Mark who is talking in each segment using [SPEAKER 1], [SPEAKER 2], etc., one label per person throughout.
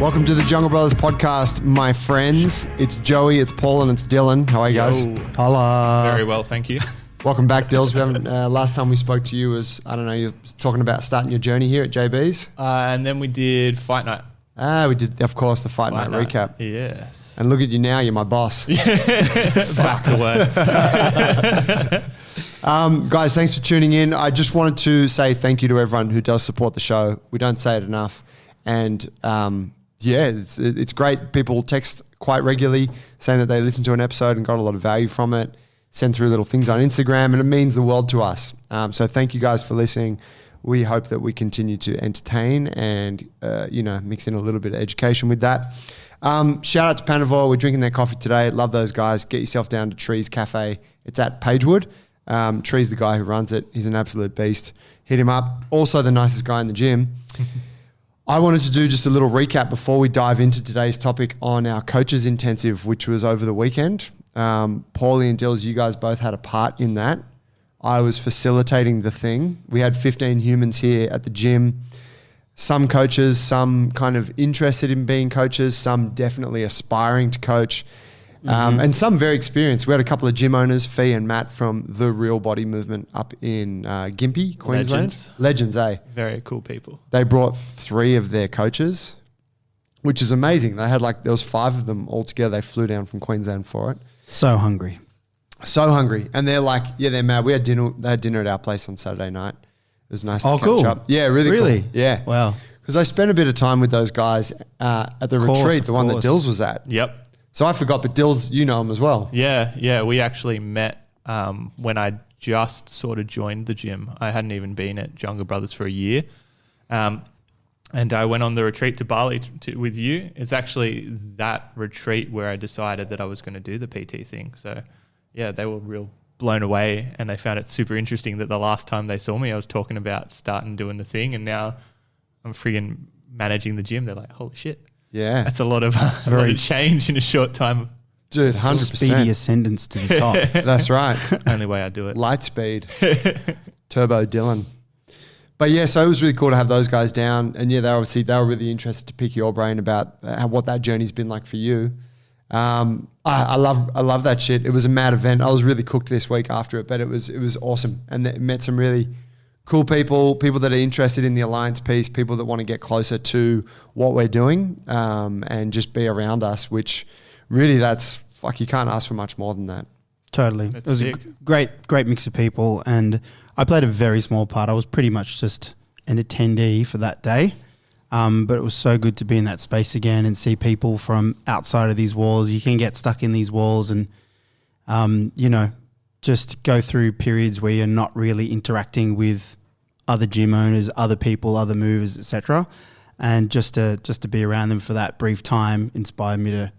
[SPEAKER 1] Welcome to the Jungle Brothers podcast, my friends. It's Joey, it's Paul, and it's Dylan. How are you guys?
[SPEAKER 2] Holla.
[SPEAKER 3] Very well, thank you.
[SPEAKER 1] Welcome back, Dills. We haven't. Last time we spoke to you was, I don't know, you're talking about starting your journey here at JB's.
[SPEAKER 3] And then we did Fight Night.
[SPEAKER 1] We did, of course, the Fight Night recap.
[SPEAKER 3] Yes.
[SPEAKER 1] And look at you now, you're my boss.
[SPEAKER 3] Back to work.
[SPEAKER 1] Guys, thanks for tuning in. I just wanted to say thank you to everyone who does support the show. We don't say it enough. And it's great. People text quite regularly saying that they listened to an episode and got a lot of value from it, send through little things on Instagram, and it means the world to us. So thank you guys for listening. We hope that we continue to entertain and, mix in a little bit of education with that. Shout out to Panavore. We're drinking their coffee today. Love those guys. Get yourself down to Trees Cafe. It's at Pagewood. Trees the guy who runs it. He's an absolute beast. Hit him up. Also the nicest guy in the gym. I wanted to do just a little recap before we dive into today's topic on our coaches intensive, which was over the weekend. Paulie and Dills, you guys both had a part in that. I was facilitating the thing. We had 15 humans here at the gym. Some coaches, some kind of interested in being coaches, some definitely aspiring to coach, and some very experienced. We had a couple of gym owners, Fee and Matt from the Real Body Movement up in Gympie, Queensland. Legends, eh?
[SPEAKER 3] Very cool people.
[SPEAKER 1] They brought 3 of their coaches, which is amazing. They had there was 5 of them all together. They flew down from Queensland for it.
[SPEAKER 2] So hungry.
[SPEAKER 1] And they're like, yeah, they're mad. We had dinner. They had dinner at our place on Saturday night. It was nice to catch up. Yeah, really cool. Yeah.
[SPEAKER 2] Wow.
[SPEAKER 1] Because I spent a bit of time with those guys at the retreat, the one that Dills was at.
[SPEAKER 3] Yep.
[SPEAKER 1] So I forgot, but Dills, you know him as well.
[SPEAKER 3] Yeah. We actually met when I just sort of joined the gym. I hadn't even been at Jungle Brothers for a year. And I went on the retreat to Bali with you. It's actually that retreat where I decided that I was going to do the PT thing. So, yeah, they were real blown away, and they found it super interesting that the last time they saw me, I was talking about starting doing the thing, and now I'm friggin' managing the gym. They're like, holy shit.
[SPEAKER 1] Yeah.
[SPEAKER 3] That's a lot of change in a short time.
[SPEAKER 1] Dude, 100%.
[SPEAKER 2] Speedy ascendance to the top.
[SPEAKER 1] That's right.
[SPEAKER 3] Only way I do it.
[SPEAKER 1] Light speed. Turbo Dylan. But yeah, so it was really cool to have those guys down. And yeah, they were really interested to pick your brain about what that journey's been like for you. I love that shit. It was a mad event. I was really cooked this week after it, but it was awesome. And it met some really cool people that are interested in the alliance piece, people that want to get closer to what we're doing, and just be around us, which really you can't ask for much more than that.
[SPEAKER 2] Totally.
[SPEAKER 3] That's
[SPEAKER 2] it was
[SPEAKER 3] sick.
[SPEAKER 2] a great mix of people, and I played a very small part. I was pretty much just an attendee for that day. But it was so good to be in that space again and see people from outside of these walls. You can get stuck in these walls and, just go through periods where you're not really interacting with other gym owners, other people, other movers, etc. And just to be around them for that brief time inspired me to,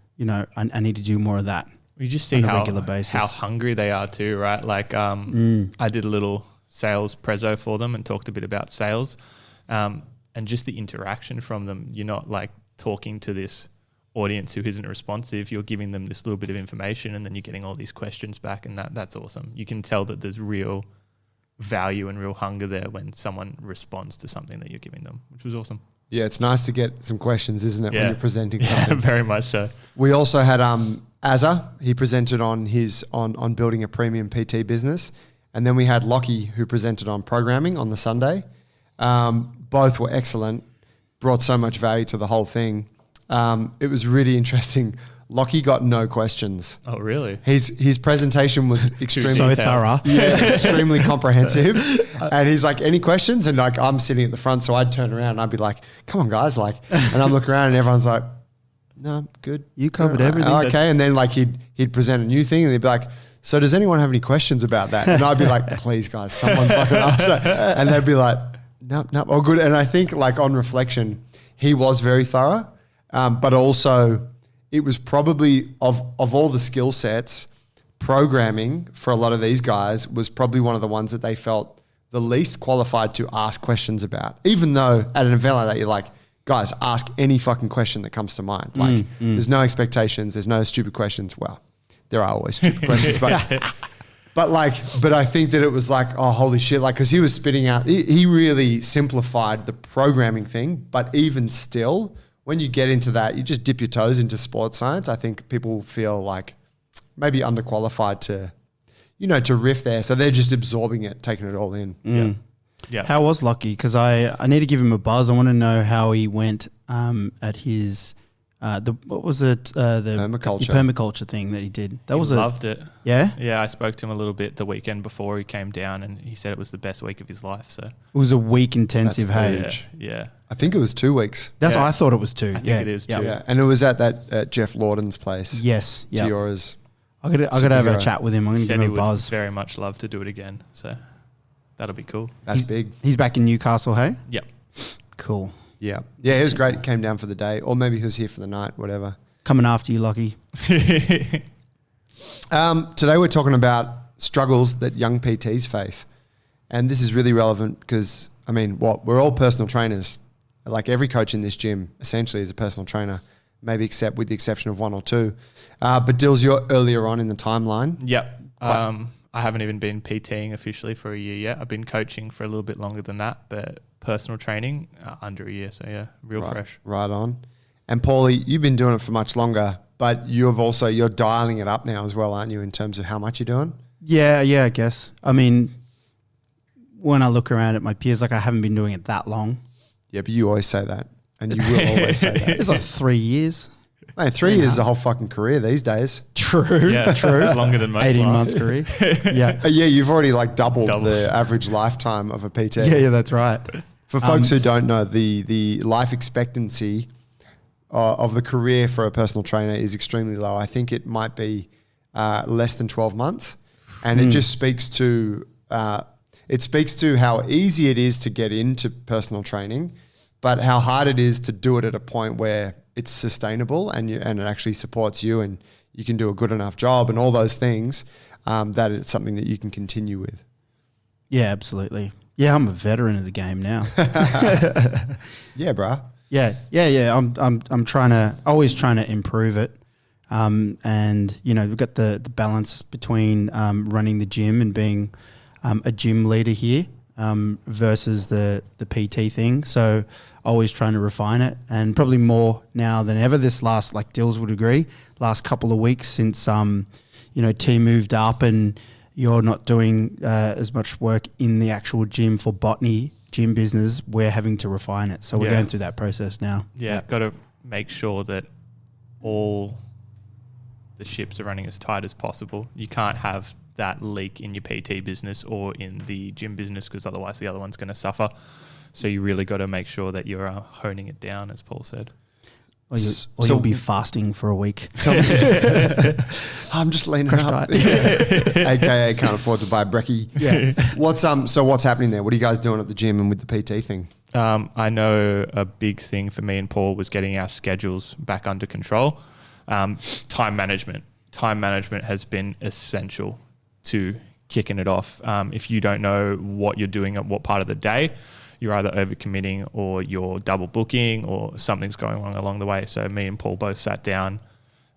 [SPEAKER 2] I need to do more of that.
[SPEAKER 3] You just see
[SPEAKER 2] on a regular basis.
[SPEAKER 3] How hungry they are too, right? Like I did a little sales prezzo for them and talked a bit about sales. And just the interaction from them, you're not like talking to this audience who isn't responsive. You're giving them this little bit of information, and then you're getting all these questions back, and that's awesome. You can tell that there's real value and real hunger there when someone responds to something that you're giving them, which was awesome.
[SPEAKER 1] Yeah, it's nice to get some questions, isn't it, when you're presenting something?
[SPEAKER 3] Yeah, very much so.
[SPEAKER 1] We also had Azza. He presented on on building a premium PT business, and then we had Lockie, who presented on programming on the Sunday. Both were excellent, brought so much value to the whole thing. It was really interesting. Lockie got no questions.
[SPEAKER 3] Oh, really?
[SPEAKER 1] His presentation was extremely
[SPEAKER 2] so thorough.
[SPEAKER 1] Yeah, extremely comprehensive. And he's like, any questions? And like, I'm sitting at the front, so I'd turn around and I'd be like, come on, guys. And I'm looking around and everyone's like, no, good.
[SPEAKER 2] You covered everything.
[SPEAKER 1] Oh, okay. And then he'd present a new thing and he'd be like, so does anyone have any questions about that? And I'd be like, please, guys, someone fucking ask that. And they'd be like, nope, all good. And I think on reflection, he was very thorough, but also it was probably of all the skill sets, programming for a lot of these guys was probably one of the ones that they felt the least qualified to ask questions about. Even though at an event like that, you're like, guys, ask any fucking question that comes to mind. There's no expectations. There's no stupid questions. Well, there are always stupid questions, but I think that it was like, oh, holy shit. Cause he was spitting out, he really simplified the programming thing, but even still when you get into that, you just dip your toes into sports science. I think people feel like maybe underqualified to, to riff there. So they're just absorbing it, taking it all in.
[SPEAKER 3] Yeah.
[SPEAKER 2] How was Lockie? Because I need to give him a buzz. I want to know how he went at his what was it? The permaculture thing that he did. That was
[SPEAKER 3] loved it.
[SPEAKER 2] Yeah.
[SPEAKER 3] Yeah, I spoke to him a little bit the weekend before he came down, and he said it was the best week of his life. So
[SPEAKER 2] it was a week intensive.
[SPEAKER 1] That's
[SPEAKER 2] Hey,
[SPEAKER 1] huge.
[SPEAKER 3] yeah.
[SPEAKER 1] I think it was 2 weeks.
[SPEAKER 2] that's
[SPEAKER 3] Yeah.
[SPEAKER 2] what I thought it was too.
[SPEAKER 3] I think it is too.
[SPEAKER 1] Yeah, and it was at that Jeff Lawden's place.
[SPEAKER 2] Yes. Yeah.
[SPEAKER 1] Tiora's.
[SPEAKER 2] I got to have a
[SPEAKER 1] superhero.
[SPEAKER 2] chat with him. I'm going to
[SPEAKER 3] Said
[SPEAKER 2] give
[SPEAKER 3] he
[SPEAKER 2] him a
[SPEAKER 3] would
[SPEAKER 2] buzz.
[SPEAKER 3] very much love to do it again. So that'll be cool.
[SPEAKER 1] That's big.
[SPEAKER 2] He's back in Newcastle. Hey.
[SPEAKER 3] Yep.
[SPEAKER 2] Cool.
[SPEAKER 1] Yeah, it was great. He came down for the day, or maybe he was here for the night, whatever.
[SPEAKER 2] Coming after you, Lockie.
[SPEAKER 1] Today we're talking about struggles that young PTs face, and this is really relevant because we're all personal trainers. Like every coach in this gym essentially is a personal trainer, maybe with the exception of one or two. But Dills, you're earlier on in the timeline.
[SPEAKER 3] Yep. I haven't even been PTing officially for a year yet. I've been coaching for a little bit longer than that, but personal training under a year. So yeah, fresh.
[SPEAKER 1] Right on. And Paulie, you've been doing it for much longer, but you're dialing it up now as well, aren't you, in terms of how much you're doing?
[SPEAKER 2] Yeah, I guess. I mean, when I look around at my peers, like I haven't been doing it that long.
[SPEAKER 1] Yeah, but you always say that, and you will always say that.
[SPEAKER 2] It's like 3 years.
[SPEAKER 1] Mate, 3 years is a whole fucking career these days.
[SPEAKER 2] True.
[SPEAKER 3] Yeah,
[SPEAKER 2] true.
[SPEAKER 3] It's longer than most
[SPEAKER 2] 18-month career. Yeah.
[SPEAKER 1] Yeah, you've already doubled the average lifetime of a PT.
[SPEAKER 2] Yeah, that's right.
[SPEAKER 1] For folks who don't know, the life expectancy of the career for a personal trainer is extremely low. I think it might be less than 12 months. And it just speaks to how easy it is to get into personal training, but how hard it is to do it at a point where it's sustainable and it actually supports you and you can do a good enough job and all those things, that it's something that you can continue with.
[SPEAKER 2] Yeah, absolutely. Yeah, I'm a veteran of the game now.
[SPEAKER 1] Yeah, bruh.
[SPEAKER 2] Yeah. I'm always trying to improve it. And we've got the balance between running the gym and being a gym leader here versus the PT thing. So always trying to refine it, and probably more now than ever this last, like Dills would agree, last couple of weeks since team moved up and you're not doing as much work in the actual gym for botany gym business, we're having to refine it. So we're going through that process now.
[SPEAKER 3] Yeah, got to make sure that all the ships are running as tight as possible. You can't have that leak in your PT business or in the gym business, because otherwise the other one's going to suffer. So you really got to make sure that you're honing it down, as Paul said.
[SPEAKER 2] Or you'll be fasting for a week.
[SPEAKER 1] I'm just leaning up. AKA can't afford to buy brekkie.
[SPEAKER 2] Yeah.
[SPEAKER 1] What's happening there? What are you guys doing at the gym and with the PT thing?
[SPEAKER 3] I know a big thing for me and Paul was getting our schedules back under control. Time management. Time management has been essential to kicking it off. If you don't know what you're doing at what part of the day, you're either overcommitting or you're double booking or something's going wrong along the way. So me and Paul both sat down.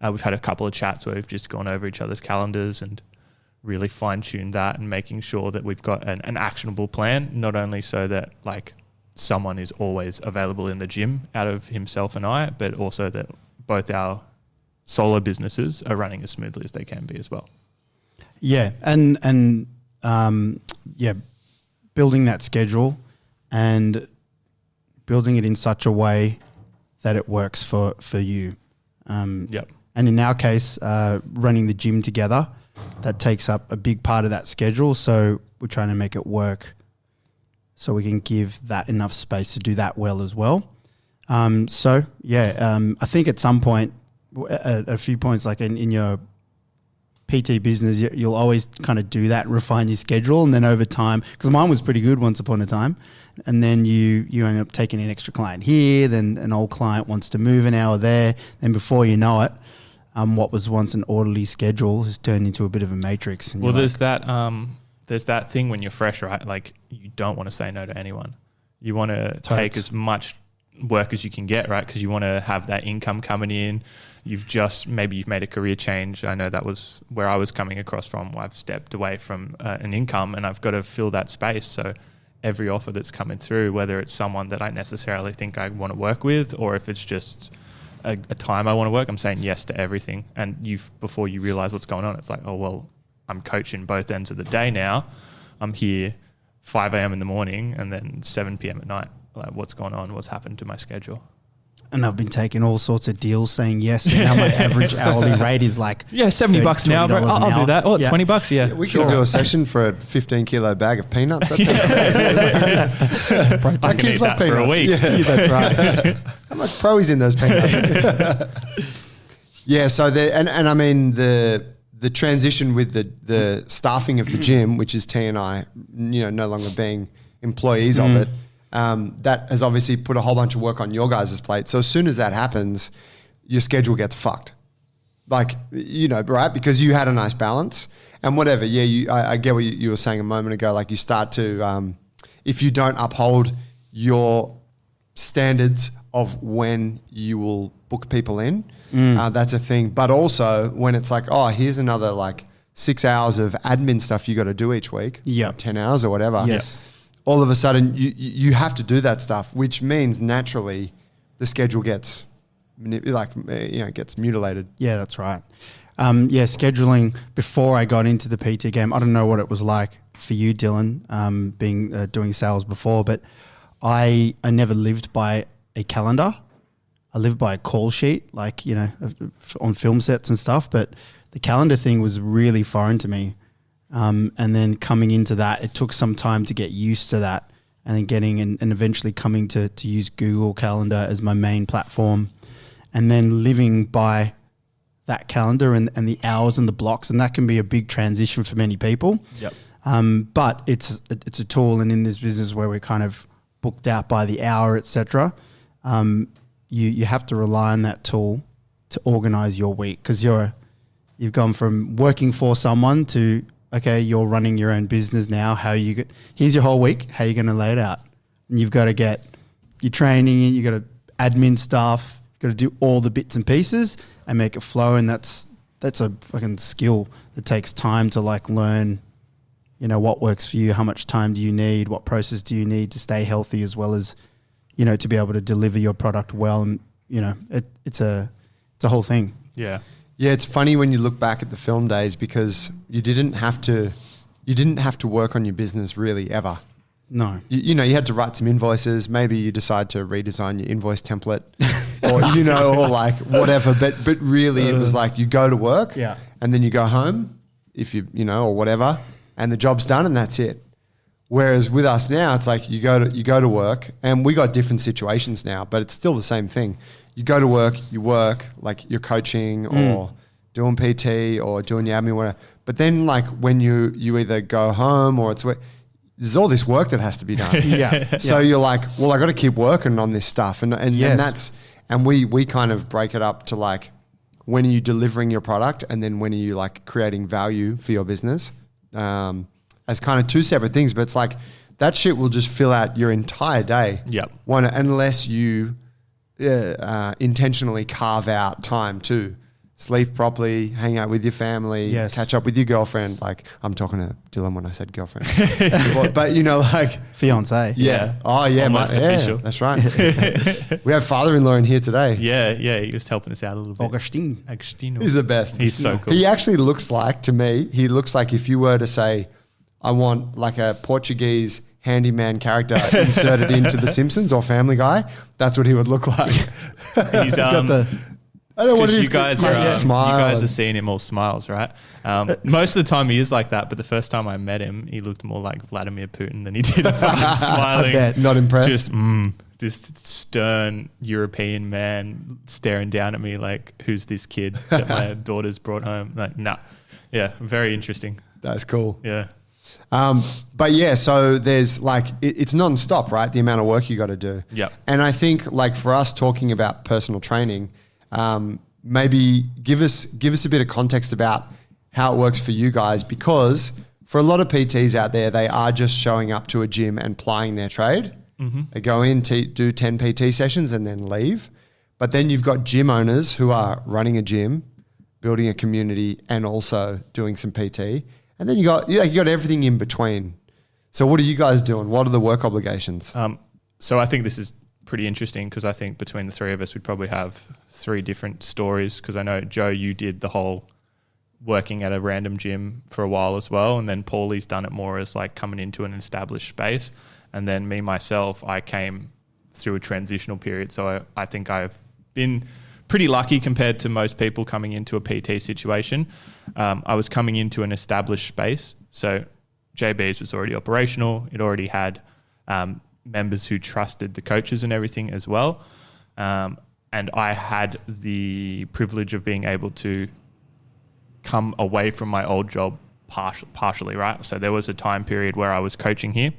[SPEAKER 3] We've had a couple of chats where we've just gone over each other's calendars and really fine-tuned that and making sure that we've got an actionable plan, not only so that someone is always available in the gym out of himself and I, but also that both our solo businesses are running as smoothly as they can be as well.
[SPEAKER 2] Yeah, and building that schedule and building it in such a way that it works for you.
[SPEAKER 3] Yep.
[SPEAKER 2] And in our case, running the gym together, that takes up a big part of that schedule. So we're trying to make it work so we can give that enough space to do that well as well. I think at some point, a few points, like in your PT business, you'll always kind of do that, refine your schedule, and then over time, because mine was pretty good once upon a time, and then you end up taking an extra client here, then an old client wants to move an hour there, then before you know it, what was once an orderly schedule has turned into a bit of a matrix. And
[SPEAKER 3] there's that thing when you're fresh, right? Like you don't want to say no to anyone. You want to take as much work as you can get, right? Because you want to have that income coming in. You've made a career change. I know that was where I was coming across from. I've stepped away from an income and I've got to fill that space. So every offer that's coming through, whether it's someone that I necessarily think I want to work with, or if it's just a time I want to work, I'm saying yes to everything. And before you realize what's going on, it's like, oh, well, I'm coaching both ends of the day now. I'm here 5 a.m. in the morning and then 7 p.m. at night. Like, what's going on? What's happened to my schedule?
[SPEAKER 2] And I've been taking all sorts of deals saying yes. And now my average hourly rate is like
[SPEAKER 3] $70 an hour, bro. I'll do that. Oh,
[SPEAKER 2] yeah.
[SPEAKER 3] $20, yeah.
[SPEAKER 1] We could do a session for a 15-kilo bag of peanuts. That's
[SPEAKER 3] I can eat that for a week.
[SPEAKER 1] Yeah, that's right. How much pro is in those peanuts? Yeah, so I mean the transition with the staffing of the gym, which is T and I, no longer being employees of it. That has obviously put a whole bunch of work on your guys' plate. So as soon as that happens, your schedule gets fucked. Like, right? Because you had a nice balance and whatever. Yeah, I get what you were saying a moment ago. Like you start to, if you don't uphold your standards of when you will book people in, that's a thing. But also when it's like, oh, here's another like 6 hours of admin stuff you got to do each week.
[SPEAKER 2] Yeah.
[SPEAKER 1] 10 hours or whatever.
[SPEAKER 2] Yes.
[SPEAKER 1] All of a sudden you have to do that stuff, which means naturally the schedule gets gets mutilated.
[SPEAKER 2] Yeah, that's right. Scheduling before I got into the PT game, I don't know what it was like for you, Dylan, doing sales before, but I never lived by a calendar. I lived by a call sheet, like, on film sets and stuff, but the calendar thing was really foreign to me. And then coming into that, it took some time to get used to that, and then getting and eventually coming to use Google Calendar as my main platform, and then living by that calendar and the hours and the blocks. And that can be a big transition for many people.
[SPEAKER 3] Yep.
[SPEAKER 2] But it's a tool, and in this business where we're kind of booked out by the hour, etc., you have to rely on that tool to organize your week, because you've gone from working for someone to, okay, you're running your own business now. Here's your whole week. How are you going to lay it out? And you've got to get your training in. You've got to admin stuff. You've got to do all the bits and pieces and make it flow. And that's a fucking skill that takes time to like learn, what works for you. How much time do you need? What process do you need to stay healthy, as well as, to be able to deliver your product well. And, it's a whole thing.
[SPEAKER 3] Yeah.
[SPEAKER 1] Yeah, it's funny when you look back at the film days, because you didn't have to work on your business really ever.
[SPEAKER 2] No.
[SPEAKER 1] You had to write some invoices. Maybe you decide to redesign your invoice template or, or like whatever. But really it was like you go to work and then you go home if or whatever, and the job's done and that's it. Whereas with us now, it's like you go to work, and we got different situations now, but it's still the same thing. You go to work, you work, like you're coaching or doing PT or doing your admin, whatever. But then like when you either go home or there's all this work that has to be done. So you're like, well, I got to keep working on this stuff. And we kind of break it up to like, when are you delivering your product? And then when are you like creating value for your business? As kind of two separate things, but it's like that shit will just fill out your entire day.
[SPEAKER 3] Yep.
[SPEAKER 1] Unless you intentionally carve out time to sleep properly, hang out with your family, catch up with your girlfriend. Like I'm talking to Dylan when I said girlfriend, but like
[SPEAKER 2] fiance.
[SPEAKER 1] Yeah. Oh yeah.
[SPEAKER 3] Almost official.
[SPEAKER 1] That's right. We have father-in-law in here today.
[SPEAKER 3] Yeah. He was helping us out a little bit.
[SPEAKER 2] Agostino.
[SPEAKER 1] He's the best.
[SPEAKER 3] He's so cool.
[SPEAKER 1] He actually looks like, to me, if you were to say, I want like a Portuguese handyman character inserted into The Simpsons or Family Guy, that's what he would look like.
[SPEAKER 3] He's got
[SPEAKER 1] the, I don't know what it is.
[SPEAKER 3] You guys are seeing him all smiles, right? Most of the time he is like that, but the first time I met him, he looked more like Vladimir Putin than he did fucking smiling.
[SPEAKER 1] Not impressed.
[SPEAKER 3] Just stern European man staring down at me like, who's this kid that my daughter's brought home? Like, nah. Yeah, very interesting.
[SPEAKER 1] That's cool.
[SPEAKER 3] Yeah.
[SPEAKER 1] But yeah, so there's like, it's non-stop, right? The amount of work you got to do.
[SPEAKER 3] Yeah.
[SPEAKER 1] And I think like for us talking about personal training, maybe give us a bit of context about how it works for you guys, because for a lot of PTs out there, they are just showing up to a gym and plying their trade. Mm-hmm. They go in, do 10 PT sessions and then leave. But then you've got gym owners who are running a gym, building a community, and also doing some PT. And then you got everything in between. So what are you guys doing? What are the work obligations?
[SPEAKER 3] So I think this is pretty interesting because I think between the three of us, we'd probably have 3 different stories. Because I know, Joe, you did the whole working at a random gym for a while as well. And then Paulie's done it more as like coming into an established space. And then me, myself, I came through a transitional period. So I think I've been pretty lucky compared to most people coming into a PT situation. I was coming into an established space. So JB's was already operational. It already had members who trusted the coaches and everything as well. And I had the privilege of being able to come away from my old job partially, right? So there was a time period where I was coaching here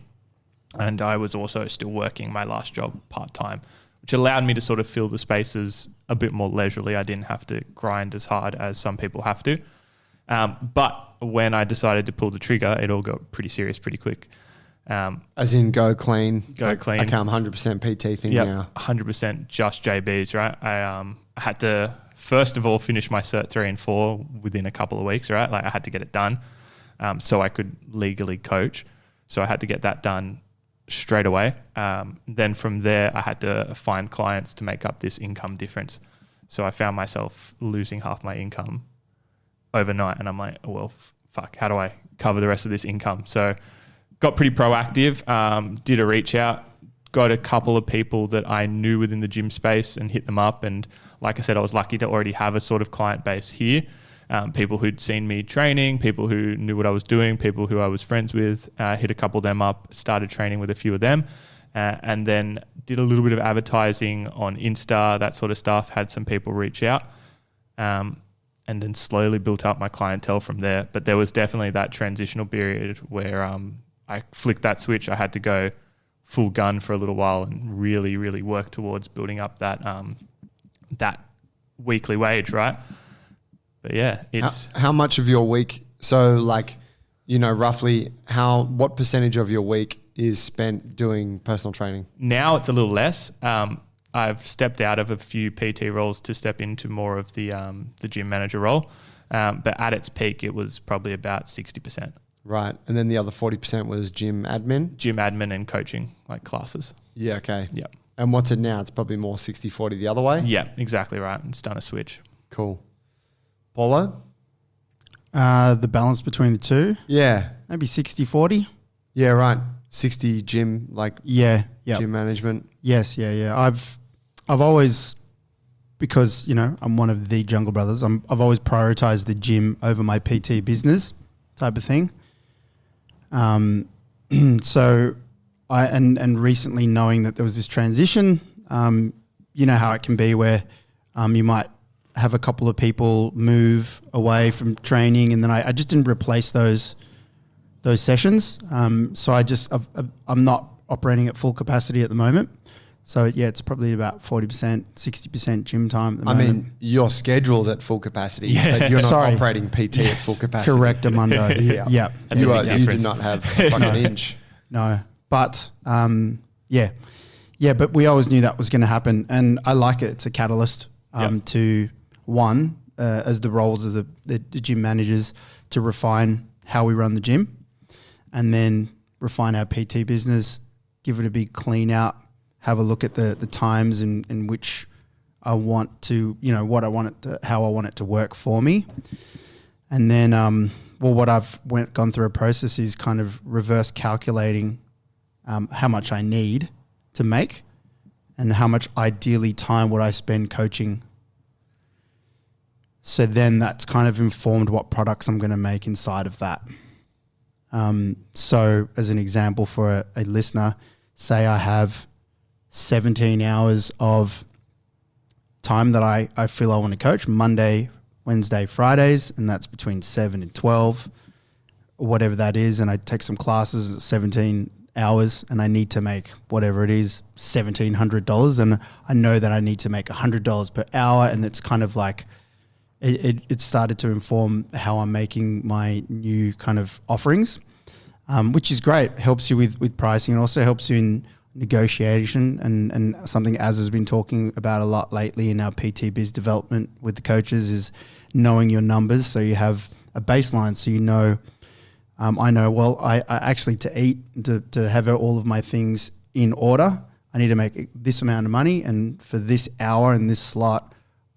[SPEAKER 3] and I was also still working my last job part-time, which allowed me to sort of fill the spaces a bit more leisurely. I didn't have to grind as hard as some people have to. But when I decided to pull the trigger, it all got pretty serious pretty quick.
[SPEAKER 1] As in go clean.
[SPEAKER 3] Go clean.
[SPEAKER 1] Okay, I'm 100% PT thing now.
[SPEAKER 3] 100% just JBs, right? I had to, first of all, finish my Cert 3 and 4 within a couple of weeks, right? Like I had to get it done so I could legally coach. So I had to get that done straight away. Then from there, I had to find clients to make up this income difference. So I found myself losing half my income overnight. And I'm like, oh, well, fuck, how do I cover the rest of this income? So got pretty proactive, did a reach out, got a couple of people that I knew within the gym space and hit them up. And like I said, I was lucky to already have a sort of client base here. People who'd seen me training, people who knew what I was doing, people who I was friends with, hit a couple of them up, started training with a few of them, and then did a little bit of advertising on Insta, that sort of stuff, had some people reach out, and then slowly built up my clientele from there. But there was definitely that transitional period where I flicked that switch. I had to go full gun for a little while and really, really work towards building up that that weekly wage, right? But yeah, it's
[SPEAKER 1] how much of your week? So like, you know, roughly what percentage of your week is spent doing personal training?
[SPEAKER 3] Now it's a little less. I've stepped out of a few PT roles to step into more of the gym manager role. But at its peak, it was probably about 60%.
[SPEAKER 1] Right. And then the other 40% was gym admin?
[SPEAKER 3] Gym admin and coaching, like classes.
[SPEAKER 1] Yeah, okay.
[SPEAKER 3] Yeah.
[SPEAKER 1] And what's it now? It's probably more 60-40 the other way?
[SPEAKER 3] Yeah, exactly right. It's done a switch.
[SPEAKER 1] Cool. Paulo?
[SPEAKER 2] The balance between the two?
[SPEAKER 1] Yeah.
[SPEAKER 2] Maybe 60-40?
[SPEAKER 1] Yeah, right. 60 gym, like
[SPEAKER 2] gym
[SPEAKER 1] management.
[SPEAKER 2] Yes, yeah. I've always, because, you know, I'm one of the Jungle Brothers, I've always prioritized the gym over my PT business type of thing. So and recently knowing that there was this transition, you know how it can be where you might have a couple of people move away from training, and then I just didn't replace those sessions. So I'm not operating at full capacity at the moment. So yeah, it's probably about 40%, 60% gym time at the moment.
[SPEAKER 1] I mean, your schedule's at full capacity, but you're not operating PT at full capacity.
[SPEAKER 2] Correct, Amundo. Yeah.
[SPEAKER 1] You do not have a fucking inch.
[SPEAKER 2] No, but but we always knew that was going to happen, and I like it. It's a catalyst to one, as the roles of the gym managers, to refine how we run the gym, and then refine our PT business, give it a big clean out, have a look at the times in which I want to, you know, what I want it to, how I want it to work for me. And then, what I've gone through a process is kind of reverse calculating how much I need to make and how much ideally time would I spend coaching. So then that's kind of informed what products I'm going to make inside of that. So as an example for a listener, say I have 17 hours of time that I feel I want to coach, Monday, Wednesday, Fridays, and that's between 7 and 12, or whatever that is, and I take some classes at 17 hours, and I need to make whatever it is, $1,700, and I know that I need to make $100 per hour, and it's kind of like it started to inform how I'm making my new kind of offerings, which is great. It helps you with pricing, and also helps you in negotiation, and something Az has been talking about a lot lately in our PT biz development with the coaches is knowing your numbers, so you have a baseline, so you know I know, well, I actually to eat, to have all of my things in order, I need to make this amount of money, and for this hour and this slot,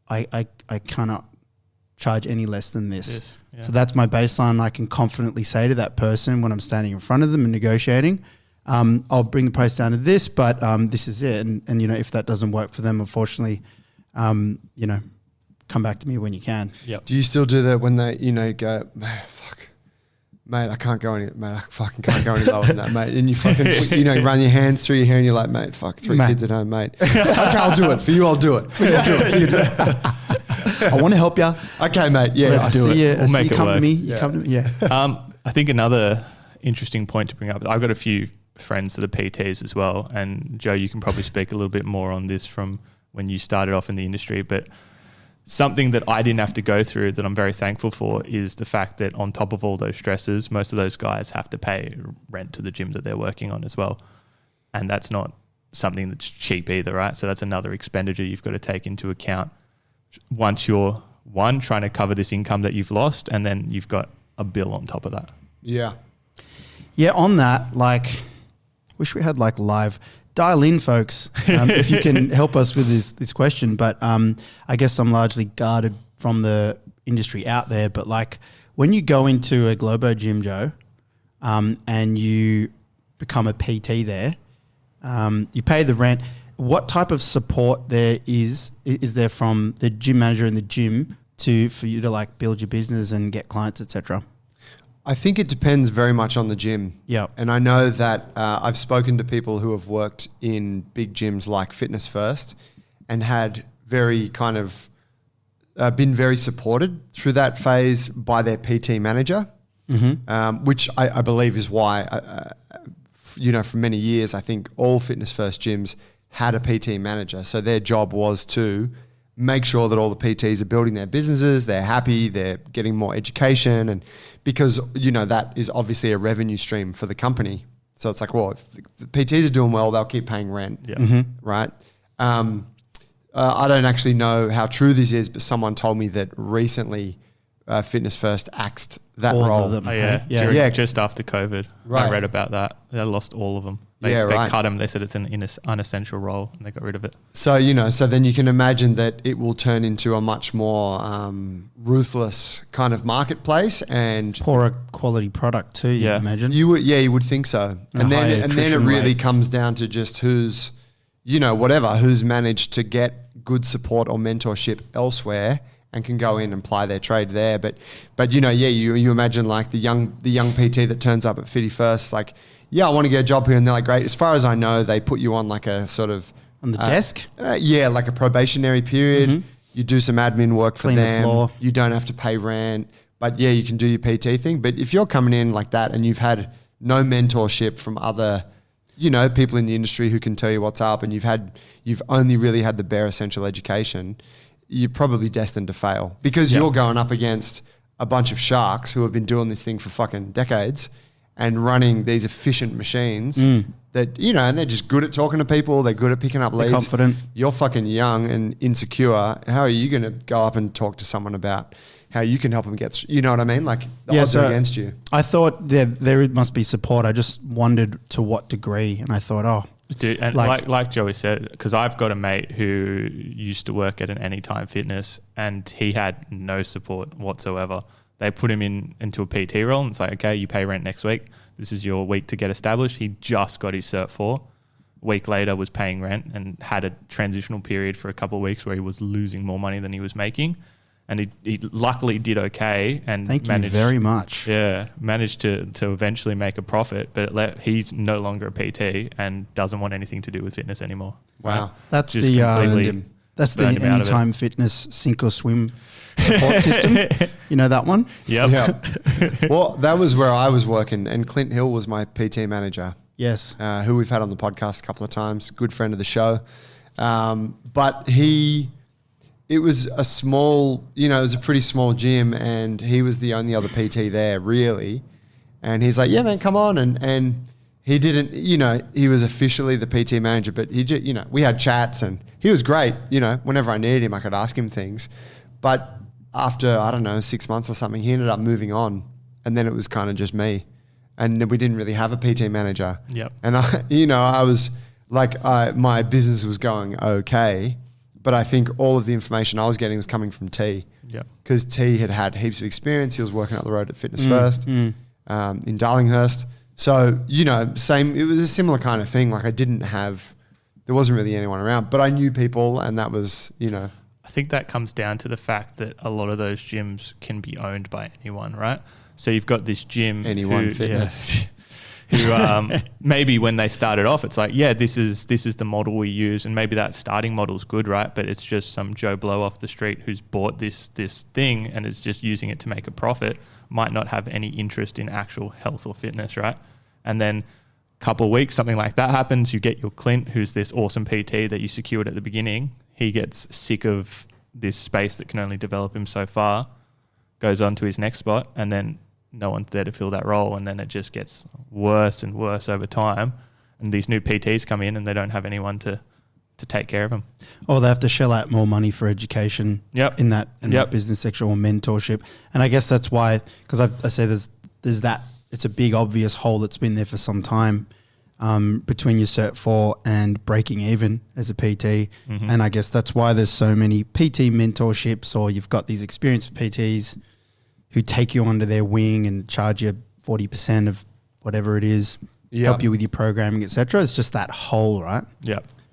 [SPEAKER 2] I cannot charge any less than this. So that's my baseline. I can confidently say to that person when I'm standing in front of them and negotiating, I'll bring the price down to this, but this is it. And you know, if that doesn't work for them, unfortunately, you know, come back to me when you can.
[SPEAKER 3] Yep.
[SPEAKER 1] Do you still do that when they, you know, go, mate, I can't go any, mate, I fucking can't go any lower than that, mate. And you fucking, you know, run your hands through your hair and you're like, mate, fuck, three kids at home, mate. Okay, I'll do it. For you, I'll do it. For you, I'll do it.
[SPEAKER 2] I want to help you.
[SPEAKER 1] Okay, mate. Yeah,
[SPEAKER 2] Let's do it.
[SPEAKER 3] We'll make it
[SPEAKER 2] come
[SPEAKER 3] work.
[SPEAKER 2] to me. You come to me. Yeah.
[SPEAKER 3] I think another interesting point to bring up, I've got a few friends that are PTs as well. And Joe, you can probably speak a little bit more on this from when you started off in the industry, but something that I didn't have to go through that I'm very thankful for is the fact that on top of all those stresses, most of those guys have to pay rent to the gym that they're working on as well. And that's not something that's cheap either, right? So that's another expenditure you've got to take into account once you're trying to cover this income that you've lost, and then you've got a bill on top of that.
[SPEAKER 1] Yeah.
[SPEAKER 2] Yeah, on that, like, wish we had like live. Dial in, folks, if you can help us with this question. But I guess I'm largely guarded from the industry out there. But like when you go into a Globo gym, Joe, and you become a PT there, you pay the rent. What type of support there is there from the gym manager in the gym for you to like build your business and get clients, etc.?
[SPEAKER 1] I think it depends very much on the gym.
[SPEAKER 2] Yeah.
[SPEAKER 1] And I know that I've spoken to people who have worked in big gyms like Fitness First and had very kind of been very supported through that phase by their PT manager, which I believe is why, you know, for many years, I think all Fitness First gyms had a PT manager. So their job was to make sure that all the PTs are building their businesses, they're happy, they're getting more education, and because, you know, that is obviously a revenue stream for the company. So it's like, well, if the PTs are doing well, they'll keep paying rent, right? I don't actually know how true this is, but someone told me that recently Fitness First axed that
[SPEAKER 2] All
[SPEAKER 1] role.
[SPEAKER 2] of them.
[SPEAKER 3] Oh, yeah.
[SPEAKER 1] Yeah.
[SPEAKER 3] Just after COVID.
[SPEAKER 1] Right.
[SPEAKER 3] I read about that. They lost all of them. They cut them. They said it's an unessential role, and they got rid of it.
[SPEAKER 1] So, you know, so then you can imagine that it will turn into a much more ruthless kind of marketplace and
[SPEAKER 2] Poorer quality product too, you imagine.
[SPEAKER 1] you would think so. And then it really comes down to just who's managed to get good support or mentorship elsewhere and can go in and ply their trade there. But you know, you imagine like the young PT that turns up at Fitty First, like, I want to get a job here, and they're like, great. As far as I know, they put you on like a sort of
[SPEAKER 2] on the desk.
[SPEAKER 1] Like a probationary period. You do some admin work for
[SPEAKER 2] Clean the
[SPEAKER 1] them.
[SPEAKER 2] floor.
[SPEAKER 1] You don't have to pay rent, but you can do your PT thing. But if you're coming in like that and you've had no mentorship from other, you know, people in the industry who can tell you what's up, and you've only really had the bare essential education, you're probably destined to fail because you're going up against a bunch of sharks who have been doing this thing for fucking decades and running these efficient machines that, you know, and they're just good at talking to people. They're good at picking up leads.
[SPEAKER 2] They're confident. You're
[SPEAKER 1] fucking young and insecure. How are you going to go up and talk to someone about how you can help them get, you know what I mean? Like the odds are against you.
[SPEAKER 2] I thought there must be support. I just wondered to what degree. And I thought,
[SPEAKER 3] dude, and like Joey said, because I've got a mate who used to work at an Anytime Fitness and he had no support whatsoever. They put him into a PT role and it's like, okay, you pay rent next week. This is your week to get established. He just got his Cert 4. A week later was paying rent and had a transitional period for a couple of weeks where he was losing more money than he was making. And he luckily did okay. And
[SPEAKER 2] thank you very much.
[SPEAKER 3] Yeah, managed to eventually make a profit, but he's no longer a PT and doesn't want anything to do with fitness anymore.
[SPEAKER 1] Wow.
[SPEAKER 2] That's the Anytime Fitness sink or swim support system. You know that one?
[SPEAKER 3] Yep.
[SPEAKER 1] Well, that was where I was working, and Clint Hill was my PT manager.
[SPEAKER 2] Yes.
[SPEAKER 1] Who we've had on the podcast a couple of times, good friend of the show. But it was a small, you know, it was a pretty small gym, and he was the only other PT there, really. And he's like, yeah, man, come on. And he didn't, you know, he was officially the PT manager, but he just, you know, we had chats and he was great. You know, whenever I needed him, I could ask him things. But after, I don't know, 6 months or something, he ended up moving on. And then it was kind of just me. and we didn't really have a PT manager.
[SPEAKER 3] Yep.
[SPEAKER 1] And I was like, my business was going okay, but I think all of the information I was getting was coming from T.
[SPEAKER 3] Yep.
[SPEAKER 1] Because T had heaps of experience. He was working up the road at Fitness First in Darlinghurst. So, same. It was a similar kind of thing. Like there wasn't really anyone around, but I knew people, and that was,
[SPEAKER 3] I think that comes down to the fact that a lot of those gyms can be owned by anyone, right? So you've got this gym,
[SPEAKER 1] Anyone Fitness.
[SPEAKER 3] who maybe when they started off, it's like, yeah, this is the model we use, and maybe that starting model is good, right? But it's just some Joe Blow off the street who's bought this thing and is just using it to make a profit, might not have any interest in actual health or fitness, right? And then a couple of weeks, something like that happens. You get your Clint, who's this awesome PT that you secured at the beginning. He gets sick of this space that can only develop him so far, goes on to his next spot, and then no one's there to fill that role, and then it just gets worse and worse over time. And these new PTs come in and they don't have anyone to take care of them.
[SPEAKER 2] Or they have to shell out more money for education in that business section or mentorship. And I guess that's why, because I say there's that, it's a big obvious hole that's been there for some time between your Cert 4 and breaking even as a PT. Mm-hmm. And I guess that's why there's so many PT mentorships, or you've got these experienced PTs who take you under their wing and charge you 40% of whatever it is, help you with your programming, etc. It's just that hole, right?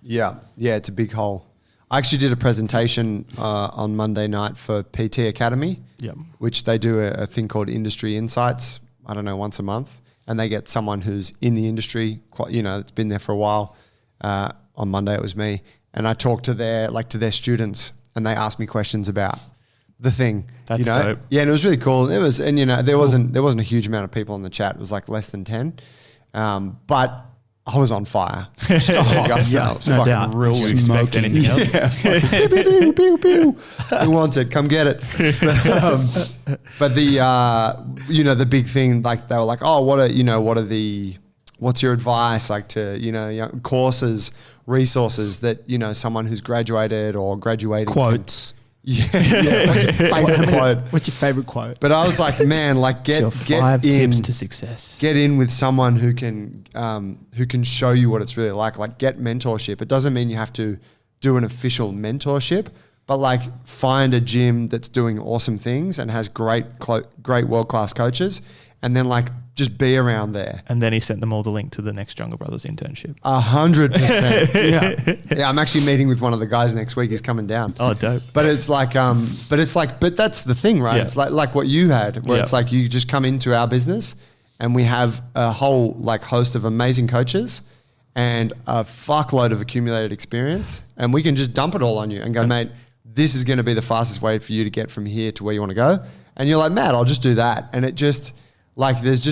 [SPEAKER 1] Yeah, it's a big hole. I actually did a presentation on Monday night for PT Academy, which they do a thing called Industry Insights, I don't know, once a month. And they get someone who's in the industry, that's been there for a while. On Monday it was me. And I talked to their students, and they asked me questions about the thing.
[SPEAKER 3] That's dope.
[SPEAKER 1] Yeah, and it was really cool. There wasn't a huge amount of people in the chat. It was like less than 10. But I was on fire. Just
[SPEAKER 2] no doubt.
[SPEAKER 3] Real expect anything else.
[SPEAKER 1] Pew, pew, pew. Who wants it? Come get it. But the big thing, like they were like, oh, what's your advice, like to courses, resources that someone who's graduated or graduating
[SPEAKER 2] quotes.
[SPEAKER 1] What's your favorite quote?
[SPEAKER 2] What's your favorite quote?
[SPEAKER 1] But I was like, man, like get
[SPEAKER 3] 5 tips to success.
[SPEAKER 1] Get in with someone who can show you what it's really like. Like get mentorship. It doesn't mean you have to do an official mentorship, but like find a gym that's doing awesome things and has great world-class coaches, and then like just be around there.
[SPEAKER 3] And then he sent them all the link to the next Jungle Brothers internship.
[SPEAKER 1] 100%. Yeah, I'm actually meeting with one of the guys next week. He's coming down.
[SPEAKER 3] Oh, dope.
[SPEAKER 1] But it's like, but that's the thing, right? Yeah. It's like what you had, where it's like you just come into our business, and we have a whole like host of amazing coaches and a fuckload of accumulated experience, and we can just dump it all on you and go, mate, this is going to be the fastest way for you to get from here to where you want to go. And you're like, Matt, I'll just do that. And it just like, there's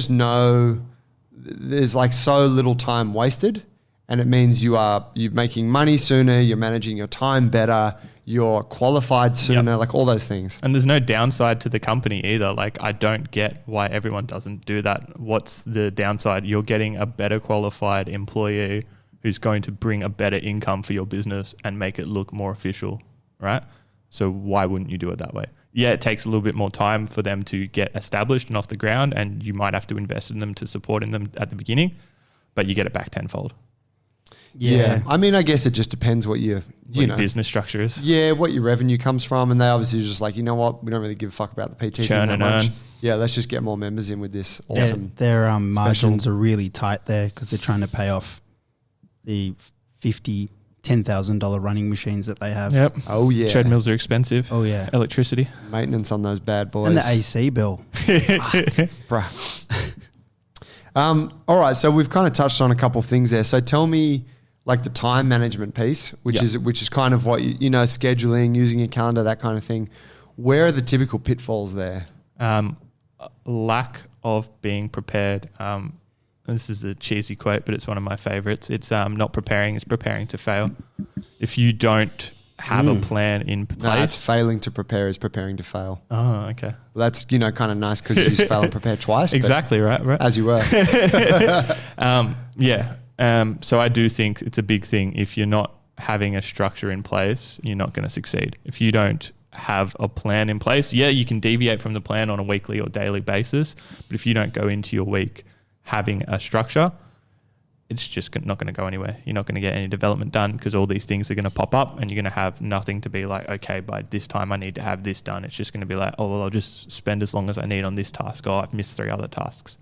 [SPEAKER 1] like so little time wasted, and it means you're making money sooner, you're managing your time better, you're qualified sooner, like all those things.
[SPEAKER 3] And there's no downside to the company either. Like, I don't get why everyone doesn't do that. What's the downside? You're getting a better qualified employee who's going to bring a better income for your business and make it look more official, right? So why wouldn't you do it that way? Yeah, it takes a little bit more time for them to get established and off the ground, and you might have to invest in them to support in them at the beginning, but you get it back tenfold.
[SPEAKER 1] Yeah. I mean, I guess it just depends what your
[SPEAKER 3] business structure is.
[SPEAKER 1] Yeah, what your revenue comes from. And they obviously just like, you know what, we don't really give a fuck about the PT.
[SPEAKER 3] Churn and earn.
[SPEAKER 1] Yeah, let's just get more members in with this awesome.
[SPEAKER 2] Their margins are really tight there because they're trying to pay off the $10,000 running machines that they have.
[SPEAKER 3] Yep.
[SPEAKER 1] Oh, yeah.
[SPEAKER 3] Treadmills are expensive.
[SPEAKER 2] Oh, yeah.
[SPEAKER 3] Electricity.
[SPEAKER 1] Maintenance on those bad boys.
[SPEAKER 2] And the AC bill.
[SPEAKER 1] Bruh. All right, so we've kind of touched on a couple of things there. So tell me, like the time management piece, which is kind of what scheduling, using your calendar, that kind of thing. Where are the typical pitfalls there?
[SPEAKER 3] Lack of being prepared. This is a cheesy quote, but it's one of my favorites. It's not preparing, it's preparing to fail. If you don't have a plan in place.
[SPEAKER 1] No, it's failing to prepare is preparing to fail.
[SPEAKER 3] Oh, okay.
[SPEAKER 1] Well, that's, kind of nice because you use fail and prepare twice.
[SPEAKER 3] Exactly, right.
[SPEAKER 1] As you were.
[SPEAKER 3] So I do think it's a big thing. If you're not having a structure in place, you're not going to succeed. If you don't have a plan in place, you can deviate from the plan on a weekly or daily basis. But if you don't go into your week having a structure, it's just not going to go anywhere. You're not going to get any development done because all these things are going to pop up and you're going to have nothing to be like, okay, by this time I need to have this done. It's just going to be like, oh, well, I'll just spend as long as I need on this task. Oh, I've missed 3 other tasks.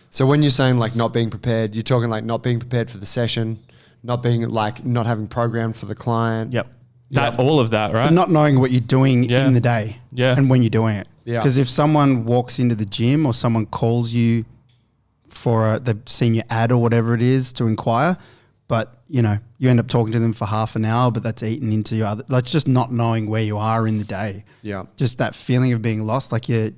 [SPEAKER 1] So when you're saying like not being prepared, you're talking like not being prepared for the session, not being like not having programmed for the client.
[SPEAKER 3] Yep. All of that, right?
[SPEAKER 2] But not knowing what you're doing in the day and when you're doing it.
[SPEAKER 1] Yeah.
[SPEAKER 2] Because if someone walks into the gym or someone calls you for they've seen your ad or whatever it is to inquire, but you end up talking to them for half an hour, but that's eaten into your other, like just not knowing where you are in the day.
[SPEAKER 1] Yeah.
[SPEAKER 2] Just that feeling of being lost, like you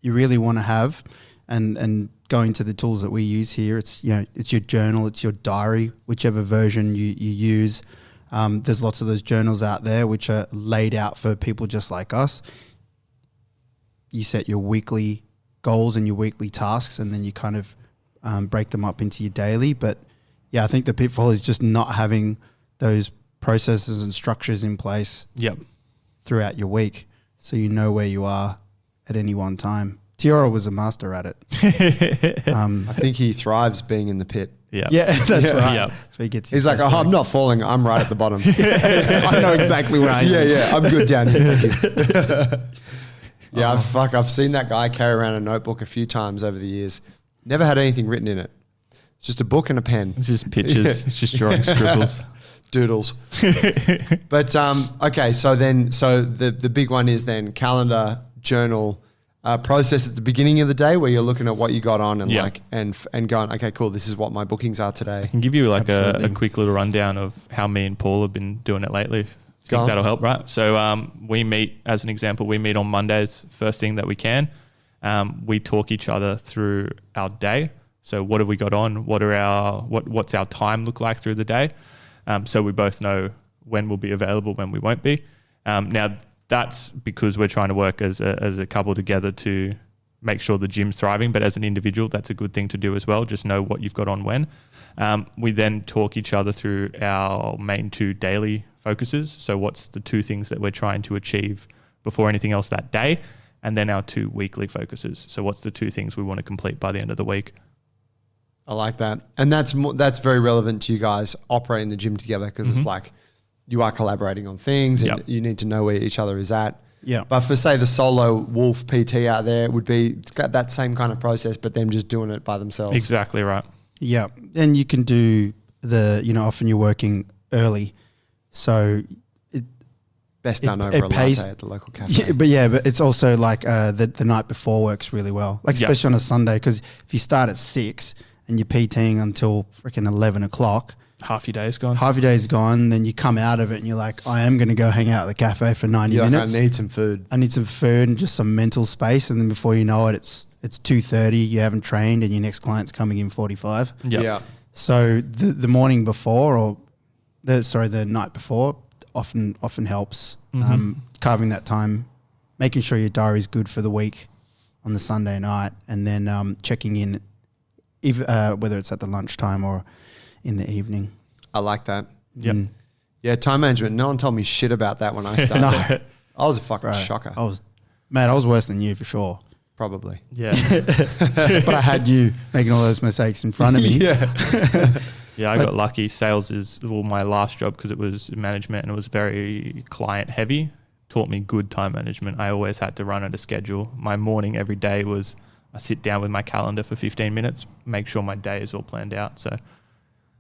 [SPEAKER 2] really want to have, and going to the tools that we use here, it's it's your journal, it's your diary, whichever version you use. There's lots of those journals out there which are laid out for people just like us. You set your weekly goals and your weekly tasks, and then you kind of break them up into your daily. But yeah, I think the pitfall is just not having those processes and structures in place throughout your week, so you know where you are at any one time. Tiora was a master at it.
[SPEAKER 1] I think he thrives being in the pit.
[SPEAKER 2] Yeah, that's right.
[SPEAKER 3] Yep.
[SPEAKER 2] So he gets.
[SPEAKER 1] He's like, oh, I'm not falling. I'm right at the bottom.
[SPEAKER 2] I know exactly where I am.
[SPEAKER 1] Yeah, I'm good down here. Yeah, I've seen that guy carry around a notebook a few times over the years. Never had anything written in it. It's just a book and a pen.
[SPEAKER 3] It's just pictures. It's just drawing scribbles.
[SPEAKER 1] Doodles. But okay, so the big one is then calendar, journal, process at the beginning of the day where you're looking at what you got on and and going, okay, cool, this is what my bookings are today.
[SPEAKER 3] I can give you like a quick little rundown of how me and Paul have been doing it lately. I think that'll help, right? So we meet, as an example, we meet on Mondays, first thing that we can. We talk each other through our day. So what have we got on? What's our time look like through the day? So we both know when we'll be available, when we won't be. Now that's because we're trying to work as a couple together to make sure the gym's thriving. But as an individual, that's a good thing to do as well. Just know what you've got on when. We then talk each other through our main 2 daily focuses. So what's the 2 things that we're trying to achieve before anything else that day? And then our 2 weekly focuses. So what's the 2 things we want to complete by the end of the week?
[SPEAKER 1] I like that. And that's very relevant to you guys operating the gym together, because it's like you are collaborating on things and you need to know where each other is at.
[SPEAKER 2] Yeah.
[SPEAKER 1] But for, say, the solo wolf PT out there, it would be that same kind of process, but them just doing it by themselves.
[SPEAKER 3] Exactly right.
[SPEAKER 2] Yeah. And you can do often you're working early. So
[SPEAKER 1] best done over a latte at the local cafe.
[SPEAKER 2] Yeah, but it's also like the night before works really well. Like especially on a Sunday, because if you start at 6 and you're PTing until freaking 11 o'clock,
[SPEAKER 3] half your day is gone.
[SPEAKER 2] Half your day is gone. Then you come out of it and you're like, I am going to go hang out at the cafe for 90 minutes.
[SPEAKER 1] I need some food.
[SPEAKER 2] I need some food and just some mental space. And then before you know it, it's 2:30. You haven't trained, and your next client's coming in 45.
[SPEAKER 1] Yeah.
[SPEAKER 2] So the morning before, the night before, often helps. Carving that time, making sure your diary's good for the week on the Sunday night, and then checking in, whether it's at the lunchtime or in the evening.
[SPEAKER 1] I like that.
[SPEAKER 3] Yep.
[SPEAKER 1] Yeah, time management. No one told me shit about that when I started.
[SPEAKER 2] No.
[SPEAKER 1] I was a fucking shocker.
[SPEAKER 2] I was worse than you for sure.
[SPEAKER 1] Probably.
[SPEAKER 3] Yeah.
[SPEAKER 2] But I had you making all those mistakes in front of me.
[SPEAKER 3] Yeah, I got lucky. Sales is my last job, because it was management and it was very client heavy. Taught me good time management. I always had to run at a schedule. My morning every day was I sit down with my calendar for 15 minutes, make sure my day is all planned out. So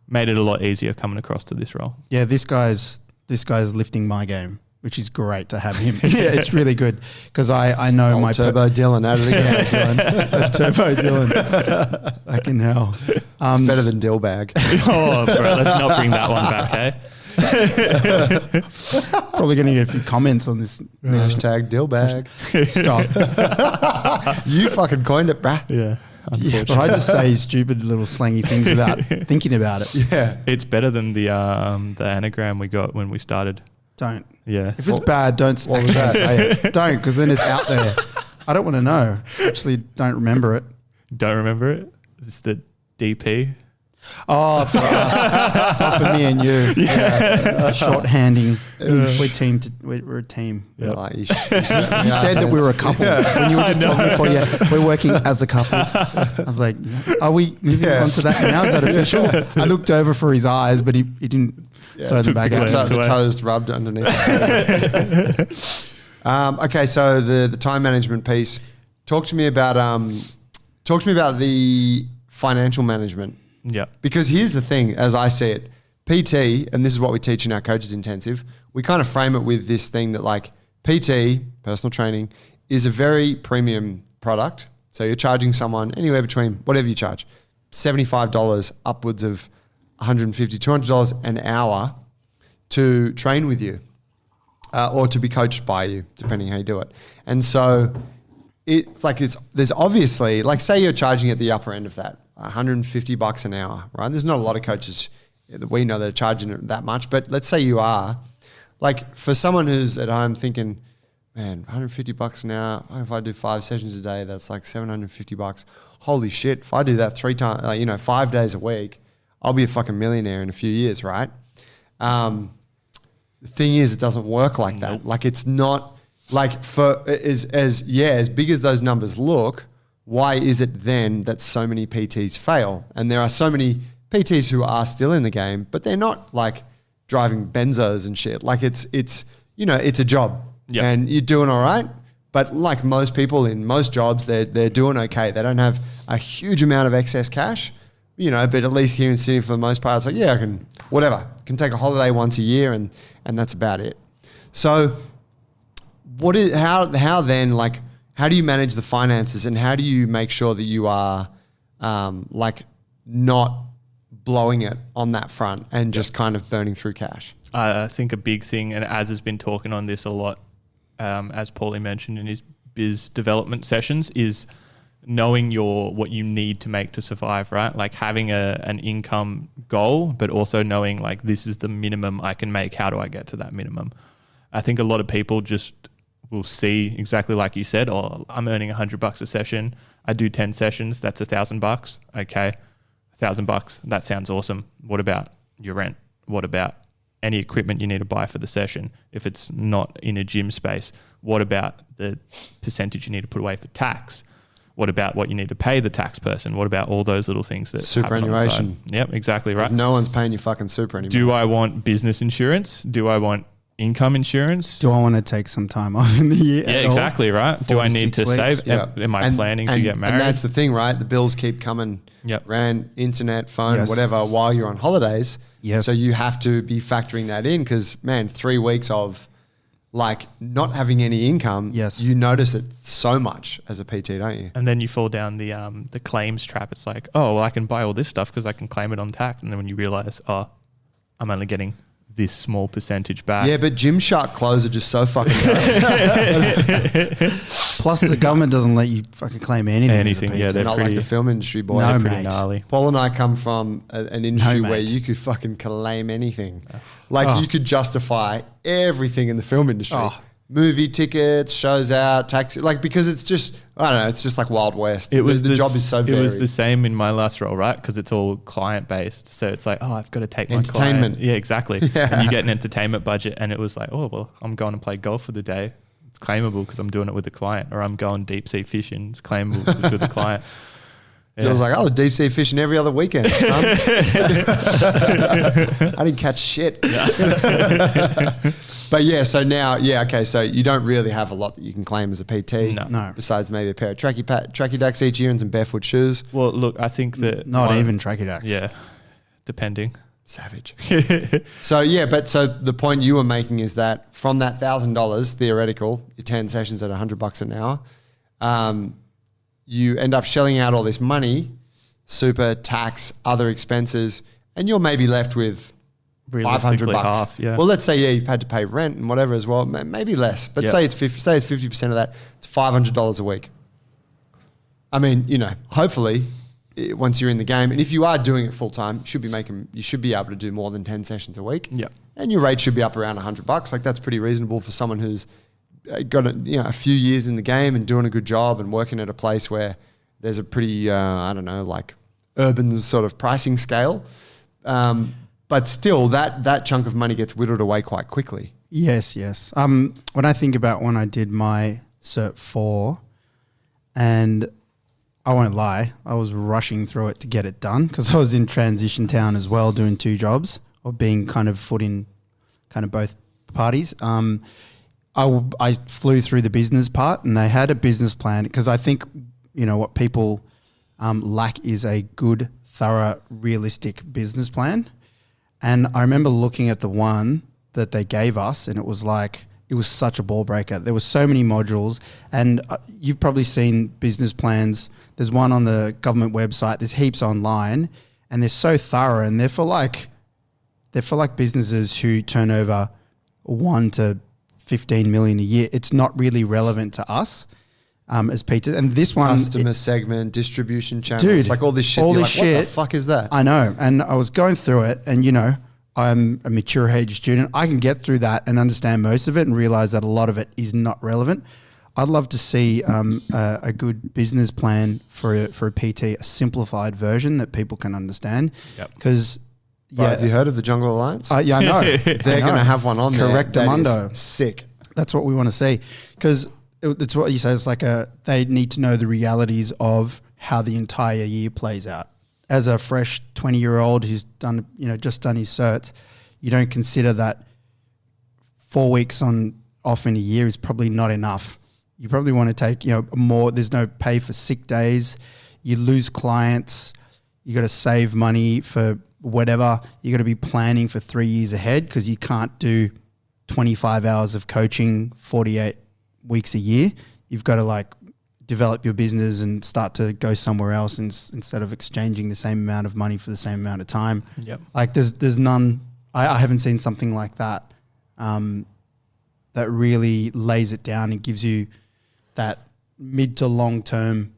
[SPEAKER 3] made it a lot easier coming across to this role.
[SPEAKER 2] Yeah, this guy's lifting my game, which is great to have him. Yeah, it's really good, because I know
[SPEAKER 1] old
[SPEAKER 2] my
[SPEAKER 1] Turbo Dylan out of the game.
[SPEAKER 2] Turbo Dylan. Fucking hell.
[SPEAKER 1] It's better than Dillbag.
[SPEAKER 3] Oh, bro, let's not bring that one back, eh?
[SPEAKER 2] Probably going to get a few comments on this.
[SPEAKER 1] Hashtag Dillbag.
[SPEAKER 2] Stop.
[SPEAKER 1] You fucking coined it, bruh.
[SPEAKER 3] Yeah.
[SPEAKER 2] Yeah, but I just say stupid little slangy things without thinking about it.
[SPEAKER 1] Yeah.
[SPEAKER 3] It's better than the anagram we got when we started.
[SPEAKER 2] Don't.
[SPEAKER 3] Yeah.
[SPEAKER 2] If it's bad, don't say it. Don't, because then it's out there. I don't want to know. Actually, don't remember it.
[SPEAKER 3] Don't remember it? It's the DP.
[SPEAKER 2] Oh, for us. Oh, for me and you. Yeah. Shorthanding. We're a team.
[SPEAKER 1] Yeah. Like,
[SPEAKER 2] You said that we were a couple when you were just talking before. Yeah, we're working as a couple. I was like, are we moving on to that now? Is that official? I looked over for his eyes, but he didn't throw them back out.
[SPEAKER 1] So the toes rubbed underneath. Okay, so the time management piece. Talk to me about the financial management.
[SPEAKER 3] Yeah.
[SPEAKER 1] Because here's the thing, as I see it, PT, and this is what we teach in our Coaches Intensive, we kind of frame it with this thing that like PT, personal training, is a very premium product. So you're charging someone anywhere between whatever you charge, $75 upwards of $150, $200 an hour to train with you or to be coached by you, depending how you do it. And so there's obviously, like say you're charging at the upper end of that, $150 an hour, right? There's not a lot of coaches that we know that are charging it that much, but let's say you are. Like for someone who's at home thinking, man, $150 an hour, if I do 5 sessions a day, that's like $750. Holy shit, if I do that 5 days a week, I'll be a fucking millionaire in a few years, right? The thing is, it doesn't work like that. Like it's not like as big as those numbers look, why is it then that so many PTs fail? And there are so many PTs who are still in the game, but they're not like driving benzos and shit. Like it's a job and you're doing all right. But like most people in most jobs, they're doing okay. They don't have a huge amount of excess cash, but at least here in Sydney for the most part, it's like, yeah, I can take a holiday once a year and that's about it. So how then, like, how do you manage the finances and how do you make sure that you are not blowing it on that front and just kind of burning through cash?
[SPEAKER 3] I think a big thing, and Az has been talking on this a lot, as Paulie mentioned in his biz development sessions, is knowing what you need to make to survive, right? Like having an income goal, but also knowing like this is the minimum I can make. How do I get to that minimum? I think a lot of people just will see exactly like you said, I'm earning $100 a session. I do 10 sessions. That's $1,000. Okay. $1,000. That sounds awesome. What about your rent? What about any equipment you need to buy for the session? If it's not in a gym space, what about the percentage you need to put away for tax? What about what you need to pay the tax person? What about all those little things that
[SPEAKER 1] superannuation?
[SPEAKER 3] Yep, exactly right.
[SPEAKER 1] No one's paying you fucking super anymore.
[SPEAKER 3] Do I want business insurance? Do I want income insurance?
[SPEAKER 2] Do I want to take some time off in the year?
[SPEAKER 3] Yeah, exactly right. Do I need to save?
[SPEAKER 1] Yeah.
[SPEAKER 3] Am I planning to get married?
[SPEAKER 1] And that's the thing, right? The bills keep coming.
[SPEAKER 3] Yep.
[SPEAKER 1] Rent, internet, phone, whatever, while you're on holidays.
[SPEAKER 2] Yes.
[SPEAKER 1] So you have to be factoring that in because, man, 3 weeks of like not having any income, you notice it so much as a PT, don't you?
[SPEAKER 3] And then you fall down the claims trap. It's like, oh, well, I can buy all this stuff because I can claim it on tax. And then when you realize, I'm only getting this small percentage back.
[SPEAKER 1] Yeah, but Gymshark clothes are just so fucking
[SPEAKER 2] Plus the government doesn't let you fucking claim anything.
[SPEAKER 3] Yeah, they're
[SPEAKER 1] not like the film industry, boy.
[SPEAKER 2] No,
[SPEAKER 1] They're
[SPEAKER 3] pretty gnarly.
[SPEAKER 1] Paul and I come from an industry where you could fucking claim anything. Like you could justify everything in the film industry. Movie tickets, shows out, taxi, like because it's just, I don't know, it's just like Wild West. The job is so varied.
[SPEAKER 3] It was the same in my last role, right? Because it's all client based. So it's like, I've got to take my
[SPEAKER 1] entertainment.
[SPEAKER 3] Client. Yeah, exactly. Yeah. And you get an entertainment budget and it was like, I'm going to play golf for the day. It's claimable because I'm doing it with the client, or I'm going deep sea fishing. It's claimable because it's with the client.
[SPEAKER 1] Yeah. I was like, deep sea fishing every other weekend, son. I didn't catch shit. But yeah, so now, okay, so you don't really have a lot that you can claim as a PT.
[SPEAKER 2] No.
[SPEAKER 1] Besides maybe a pair of tracky dacks each year and some barefoot shoes.
[SPEAKER 3] Well, look, I think that...
[SPEAKER 2] Not even tracky dacks.
[SPEAKER 3] Yeah, depending.
[SPEAKER 1] Savage. So the point you were making is that from that $1,000 theoretical, your 10 sessions at $100 an hour, you end up shelling out all this money, super, tax, other expenses, and you're maybe left with $500.
[SPEAKER 3] Half, yeah.
[SPEAKER 1] Well, let's say you've had to pay rent and whatever as well, maybe less. But say it's 50% of that. It's $500 a week. I mean, hopefully, once you're in the game, and if you are doing it full time, you should be able to do more than 10 sessions a week.
[SPEAKER 3] Yeah,
[SPEAKER 1] and your rate should be up around $100. Like that's pretty reasonable for someone who's got a few years in the game and doing a good job and working at a place where there's a pretty urban sort of pricing scale. But still, that chunk of money gets whittled away quite quickly.
[SPEAKER 2] Yes. When I think about when I did my Cert 4, and I won't lie, I was rushing through it to get it done because I was in transition town as well, doing 2 jobs, or being kind of foot in kind of both parties. I flew through the business part, and they had a business plan because I think, what people lack is a good, thorough, realistic business plan. And I remember looking at the one that they gave us, and it was such a ball breaker. There were so many modules, and you've probably seen business plans. There's one on the government website. There's heaps online, and they're so thorough, and they're for like businesses who turn over 1 to 15 million a year. It's not really relevant to us as Peter. And this one,
[SPEAKER 1] customer segment, distribution channels,
[SPEAKER 2] dude,
[SPEAKER 1] like all this shit.
[SPEAKER 2] all
[SPEAKER 1] You're
[SPEAKER 2] this
[SPEAKER 1] like,
[SPEAKER 2] shit.
[SPEAKER 1] What the fuck is that?
[SPEAKER 2] I know. And I was going through it, and I'm a mature age student. I can get through that and understand most of it and realize that a lot of it is not relevant. I'd love to see a good business plan for a PT, a simplified version that people can understand. Because
[SPEAKER 1] have you heard of the Jungle Alliance?
[SPEAKER 2] yeah, I know.
[SPEAKER 1] They're going to have one on there.
[SPEAKER 2] Correctamundo.
[SPEAKER 1] That is sick.
[SPEAKER 2] That's what we want to see, because it's what you say. It's like they need to know the realities of how the entire year plays out. As a fresh 20-year-old who's done, just done his certs, you don't consider that 4 weeks off in a year is probably not enough. You probably want to take, more. There's no pay for sick days. You lose clients. You got to save money for whatever. You got to be planning for 3 years ahead, because you can't do 25 hours of coaching 48 weeks a year. You've got to develop your business and start to go somewhere else instead of exchanging the same amount of money for the same amount of time.
[SPEAKER 3] Yep.
[SPEAKER 2] There's none. I haven't seen something like that that really lays it down and gives you that mid to long term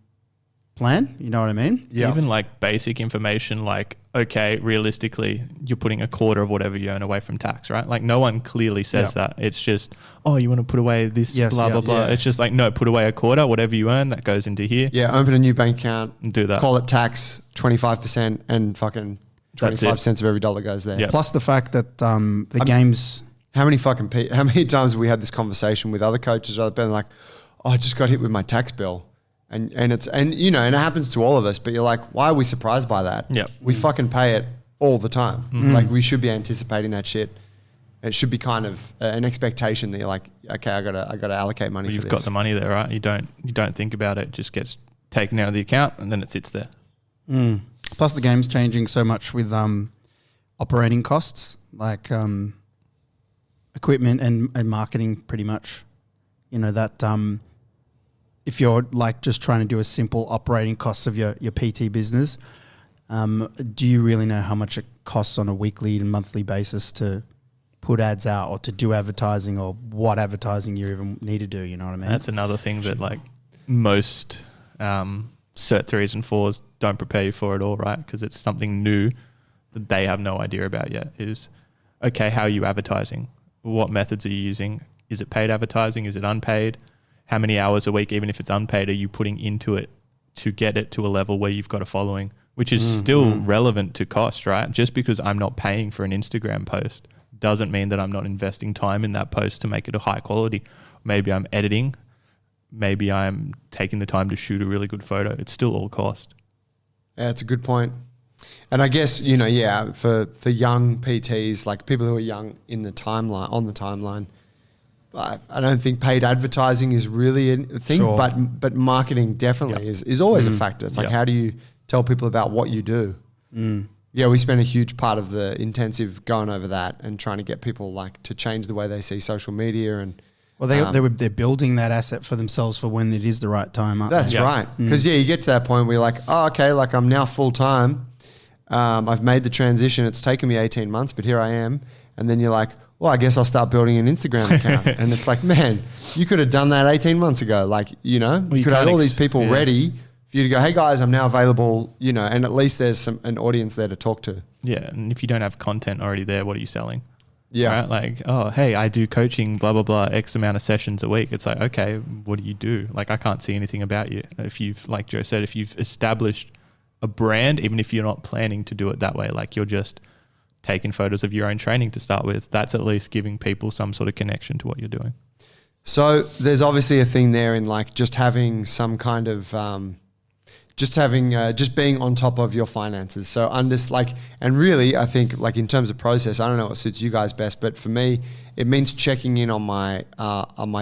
[SPEAKER 2] plan. You know what I mean?
[SPEAKER 1] Yeah.
[SPEAKER 3] Even basic information, okay, realistically, you're putting a quarter of whatever you earn away from tax, right? No one clearly says that. It's just, you want to put away this, blah, blah. It's just no, put away a quarter, whatever you earn, that goes into here.
[SPEAKER 1] Yeah, open a new bank account.
[SPEAKER 3] And do that.
[SPEAKER 1] Call it tax, 25%, and fucking 25 cents of every dollar goes there.
[SPEAKER 3] Yep.
[SPEAKER 2] Plus the fact that the games...
[SPEAKER 1] How many times have we had this conversation with other coaches rather than I just got hit with my tax bill. And it happens to all of us, but you're like, why are we surprised by that?
[SPEAKER 3] Yep.
[SPEAKER 1] We fucking pay it all the time.
[SPEAKER 2] Mm-hmm.
[SPEAKER 1] We should be anticipating that shit. It should be kind of an expectation that you're like, okay, I gotta allocate money for this.
[SPEAKER 3] You've got the money there, right? You don't think about it. It just gets taken out of the account and then it sits there.
[SPEAKER 2] Mm. Plus the game's changing so much with operating costs, equipment and marketing pretty much. If you're just trying to do a simple operating costs of your PT business, do you really know how much it costs on a weekly and monthly basis to put ads out or to do advertising, or what advertising you even need to do? You know what I mean?
[SPEAKER 3] That's another thing that most Cert 3s and 4s don't prepare you for at all, right? Because it's something new that they have no idea about yet. Is, okay, how are you advertising? What methods are you using? Is it paid advertising? Is it unpaid? How many hours a week, even if it's unpaid, are you putting into it to get it to a level where you've got a following, which is still relevant to cost, right? Just because I'm not paying for an Instagram post doesn't mean that I'm not investing time in that post to make it a high quality. Maybe I'm editing. Maybe I'm taking the time to shoot a really good photo. It's still all cost.
[SPEAKER 1] Yeah, that's a good point. And I guess, for young PTs, people who are young on the timeline, I don't think paid advertising is really a thing,
[SPEAKER 2] Sure.
[SPEAKER 1] but marketing definitely is always a factor. It's how do you tell people about what you do? Yeah, we spent a huge part of the intensive going over that and trying to get people to change the way they see social media. And
[SPEAKER 2] well, they're building that asset for themselves for when it is the right time.
[SPEAKER 1] That's right. Because you get to that point where you're like, oh, okay, I'm now full time. I've made the transition. It's taken me 18 months, but here I am. And then you're like, well, I guess I'll start building an Instagram account. And it's like, man, you could have done that 18 months ago. You could have all these people ready for you to go, hey guys, I'm now available, and at least there's an audience there to talk to.
[SPEAKER 3] Yeah. And if you don't have content already there, what are you selling?
[SPEAKER 1] Yeah.
[SPEAKER 3] Right? Oh, hey, I do coaching, blah, blah, blah, X amount of sessions a week. It's like, okay, what do you do? I can't see anything about you. If you've, like Joe said, if you've established a brand, even if you're not planning to do it that way. Like you're just taking photos of your own training to start with. That's at least giving people some sort of connection to what you're doing.
[SPEAKER 1] So there's obviously a thing there in like just having some kind of just being on top of your finances. So and really I think like in terms of process, I don't know what suits you guys best, but for me, it means checking in on my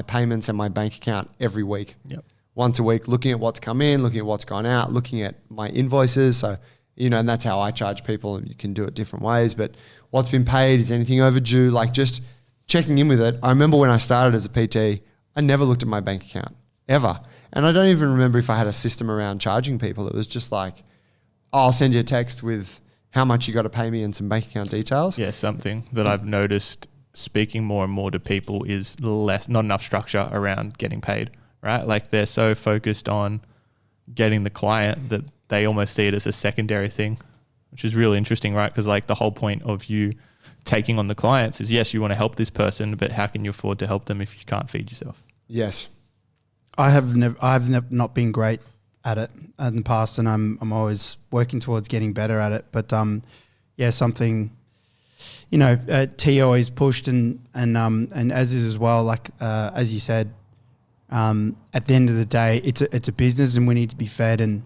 [SPEAKER 1] payments and my bank account every week.
[SPEAKER 3] Yep.
[SPEAKER 1] Once a week, looking at what's come in, looking at what's gone out, looking at my invoices. So, and that's how I charge people, and you can do it different ways, but what's been paid, is anything overdue? Like just checking in with it. I remember when I started as a PT, I never looked at my bank account ever. And I don't even remember if I had a system around charging people. It was just like, I'll send you a text with how much you got to pay me and some bank account details.
[SPEAKER 3] Yeah, something that I've noticed speaking more and more to people is not enough structure around getting paid, right? Like they're so focused on getting the client that they almost see it as a secondary thing, which is really interesting, right? Because like the whole point of you taking on the clients is, yes, you want to help this person, but how can you afford to help them if you can't feed yourself?
[SPEAKER 1] Yes.
[SPEAKER 2] I have not been great at it in the past, and I'm always working towards getting better at it. But something, T always pushed and as is as well. Like as you said, at the end of the day, it's a business, and we need to be fed, and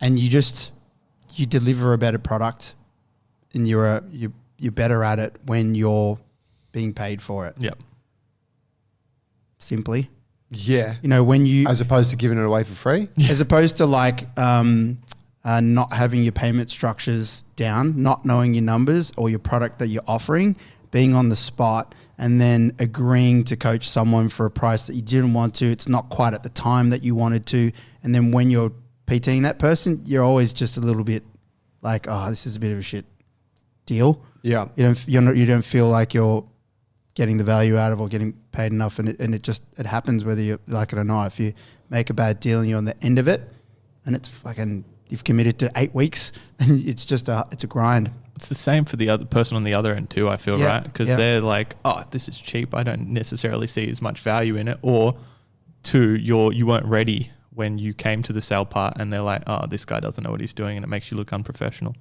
[SPEAKER 2] you deliver a better product, and you're better at it when you're being paid for it.
[SPEAKER 3] Yep.
[SPEAKER 2] Simply.
[SPEAKER 1] Yeah.
[SPEAKER 2] When you...
[SPEAKER 1] As opposed to giving it away for free?
[SPEAKER 2] As opposed to like not having your payment structures down, not knowing your numbers or your product that you're offering, being on the spot and then agreeing to coach someone for a price that you didn't want to. It's not quite at the time that you wanted to. And then when you're PTing that person, you're always just a little bit like, oh, this is a bit of a shit deal.
[SPEAKER 1] Yeah.
[SPEAKER 2] You don't feel like you're getting the value out of or getting paid enough, and it happens whether you like it or not. If you make a bad deal and you're on the end of it and it's fucking, you've committed to 8 weeks, then it's a grind.
[SPEAKER 3] It's the same for the other person on the other end too, I feel, right? Because they're like, oh, this is cheap, I don't necessarily see as much value in it. Or two, you weren't ready when you came to the sale part, and they're like, oh, this guy doesn't know what he's doing, and it makes you look unprofessional.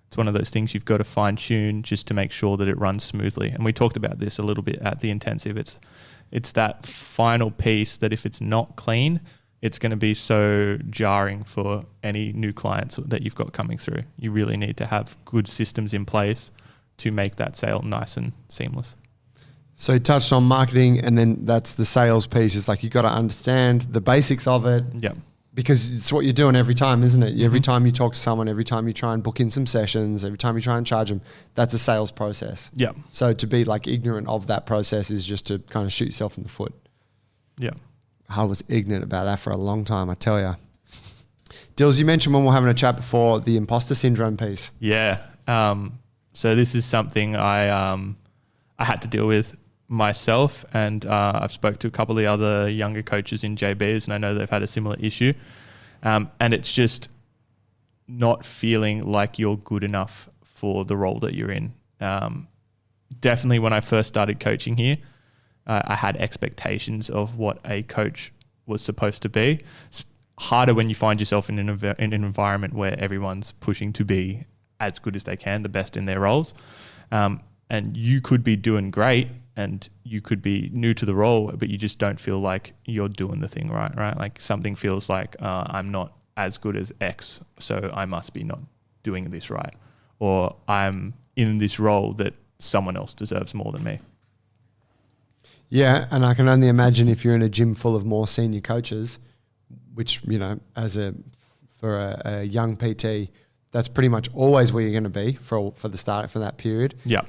[SPEAKER 3] It's one of those things you've got to fine tune just to make sure that it runs smoothly. And we talked about this a little bit at the intensive. It's that final piece that if it's not clean, it's going to be so jarring for any new clients that you've got coming through. You really need to have good systems in place to make that sale nice and seamless.
[SPEAKER 1] So you touched on marketing, and then that's the sales piece. It's like you got to understand the basics of it.
[SPEAKER 3] Yeah.
[SPEAKER 1] Because it's what you're doing every time, isn't it? Every time you talk to someone, every time you try and book in some sessions, every time you try and charge them, that's a sales process.
[SPEAKER 3] Yeah.
[SPEAKER 1] So to be like ignorant of that process is just to kind of shoot yourself in the foot.
[SPEAKER 3] Yeah.
[SPEAKER 1] I was ignorant about that for a long time, I tell you. Dills, you mentioned when we were having a chat before, the imposter syndrome piece.
[SPEAKER 3] Yeah. So this is something I had to deal with myself, and I've spoke to a couple of the other younger coaches in JBs, and I know they've had a similar issue. And it's just not feeling like you're good enough for the role that you're in. Definitely when I first started coaching here, I had expectations of what a coach was supposed to be. It's harder when you find yourself in an environment where everyone's pushing to be as good as they can, the best in their roles. And you could be doing great, and you could be new to the role, but you just don't feel like you're doing the thing right? Like something feels like I'm not as good as X, so I must be not doing this right. Or I'm in this role that someone else deserves more than me.
[SPEAKER 1] Yeah, and I can only imagine if you're in a gym full of more senior coaches, which, for a young PT, that's pretty much always where you're going to be for the start, for that period.
[SPEAKER 3] Yeah.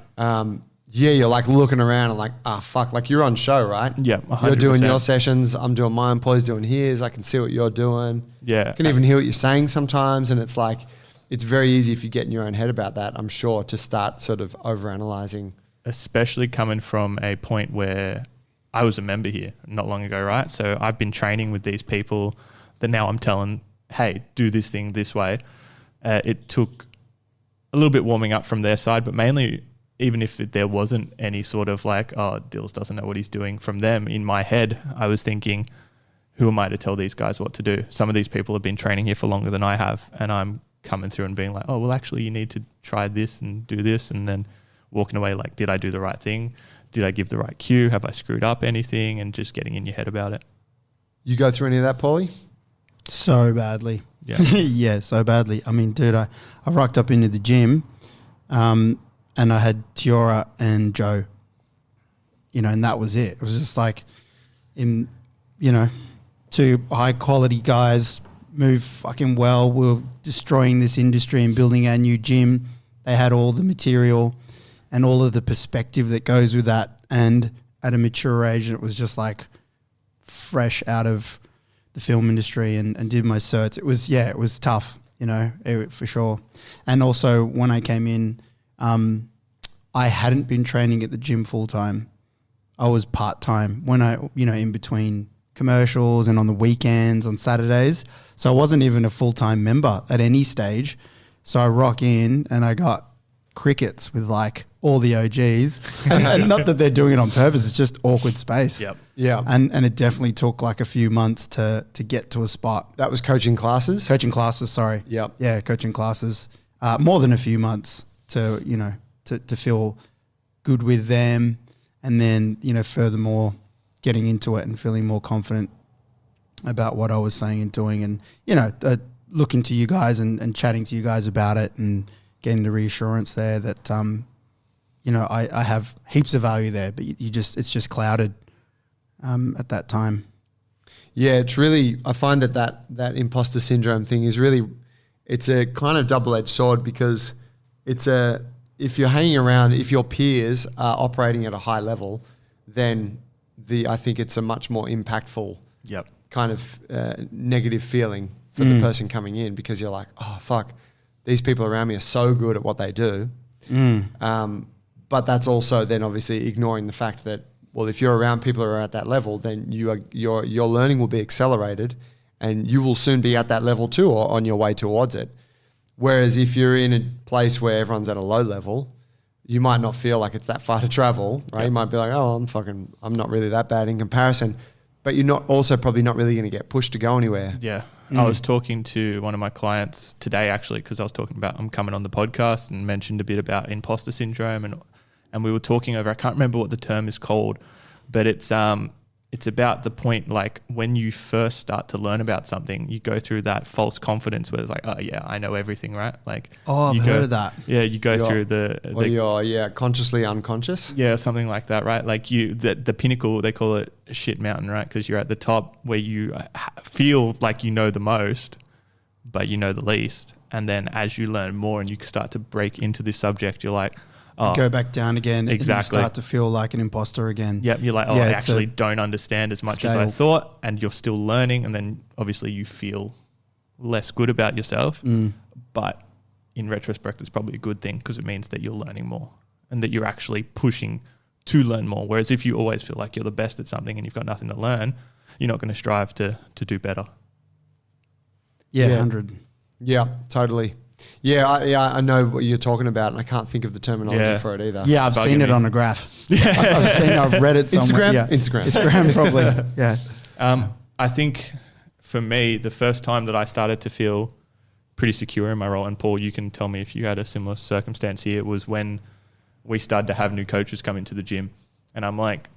[SPEAKER 1] You're like looking around and like, fuck, like you're on show, right?
[SPEAKER 3] Yeah, 100%.
[SPEAKER 1] You're doing your sessions, I'm doing my employees doing his, I can see what you're doing.
[SPEAKER 3] Yeah.
[SPEAKER 1] I can even hear what you're saying sometimes, and it's like, it's very easy if you get in your own head about that, I'm sure, to start sort of overanalyzing.
[SPEAKER 3] Especially coming from a point where I was a member here not long ago, right? So I've been training with these people that now I'm telling, hey, do this thing this way. It took a little bit warming up from their side, but mainly even if there wasn't any sort of like, oh, Dills doesn't know what he's doing from them, in my head, I was thinking, who am I to tell these guys what to do? Some of these people have been training here for longer than I have, and I'm coming through and being like, oh, well, actually, you need to try this and do this, and then walking away like, did I do the right thing? Did I give the right cue? Have I screwed up anything? And just getting in your head about it.
[SPEAKER 1] You go through any of that, Paulie?
[SPEAKER 2] So badly.
[SPEAKER 3] Yeah.
[SPEAKER 2] Yeah, so badly. I mean, dude, I rocked up into the gym and I had Tiora and Joe, you know, and that was it. It was just like, you know, two high quality guys, move fucking well. We were destroying this industry and building our new gym. They had all the material and all of the perspective that goes with that. And at a mature age, it was just like fresh out of the film industry and did my certs. It was tough, you know, for sure. And also when I came in, I hadn't been training at the gym full time. I was part-time when in between commercials and on the weekends, on Saturdays. So I wasn't even a full-time member at any stage. So I rock in and I got crickets with like all the OGs and not that they're doing it on purpose. It's just awkward space.
[SPEAKER 3] Yep.
[SPEAKER 1] Yeah.
[SPEAKER 2] And it definitely took like a few months to get to a spot.
[SPEAKER 1] That was coaching classes?
[SPEAKER 2] Coaching classes, sorry.
[SPEAKER 1] Yep.
[SPEAKER 2] Yeah, coaching classes. More than a few months to, you know, to feel good with them. And then, you know, furthermore, getting into it and feeling more confident about what I was saying and doing. And, you know, looking to you guys and chatting to you guys about it and getting the reassurance there that, you know, I have heaps of value there, but it's just clouded at that time.
[SPEAKER 1] Yeah, it's really, I find that imposter syndrome thing is really, it's a kind of double-edged sword because if you're hanging around, if your peers are operating at a high level, then I think it's a much more impactful kind of negative feeling for the person coming in because you're like, oh, fuck, these people around me are so good at what they do. But that's also then obviously ignoring the fact that, well, if you're around people who are at that level, then your learning will be accelerated and you will soon be at that level too or on your way towards it. Whereas if you're in a place where everyone's at a low level, you might not feel like it's that far to travel, right? Yep. You might be like, oh, I'm not really that bad in comparison. But you're probably not really going to get pushed to go anywhere.
[SPEAKER 3] Yeah. I was talking to one of my clients today actually because I was talking about I'm coming on the podcast and mentioned a bit about imposter syndrome and we were talking over, I can't remember what the term is called, but it's about the point like when you first start to learn about something, you go through that false confidence where it's like, oh yeah, I know everything, right? Like,
[SPEAKER 2] I've heard of that.
[SPEAKER 3] Yeah, you go through
[SPEAKER 1] you're consciously unconscious.
[SPEAKER 3] Yeah, something like that, right? Like the pinnacle, they call it a shit mountain, right? Because you're at the top where you feel like you know the most, but you know the least. And then as you learn more and you start to break into this subject, you're like, oh,
[SPEAKER 2] go back down again.
[SPEAKER 3] Exactly.
[SPEAKER 2] And you start to feel like an imposter again.
[SPEAKER 3] Yep. You're like, oh, I actually don't understand as much as I thought. And you're still learning. And then obviously you feel less good about yourself. But in retrospect, it's probably a good thing because it means that you're learning more and that you're actually pushing to learn more. Whereas if you always feel like you're the best at something and you've got nothing to learn, you're not going to strive to do better.
[SPEAKER 2] Yeah, 100.
[SPEAKER 1] Yeah, totally. Yeah, I know what you're talking about, and I can't think of the terminology for it either.
[SPEAKER 2] Yeah, I've seen it on a graph. Yeah, I've read it somewhere. Instagram, probably. Yeah.
[SPEAKER 3] I think for me, the first time that I started to feel pretty secure in my role, and Paul, you can tell me if you had a similar circumstance here, was when we started to have new coaches come into the gym, and I'm like,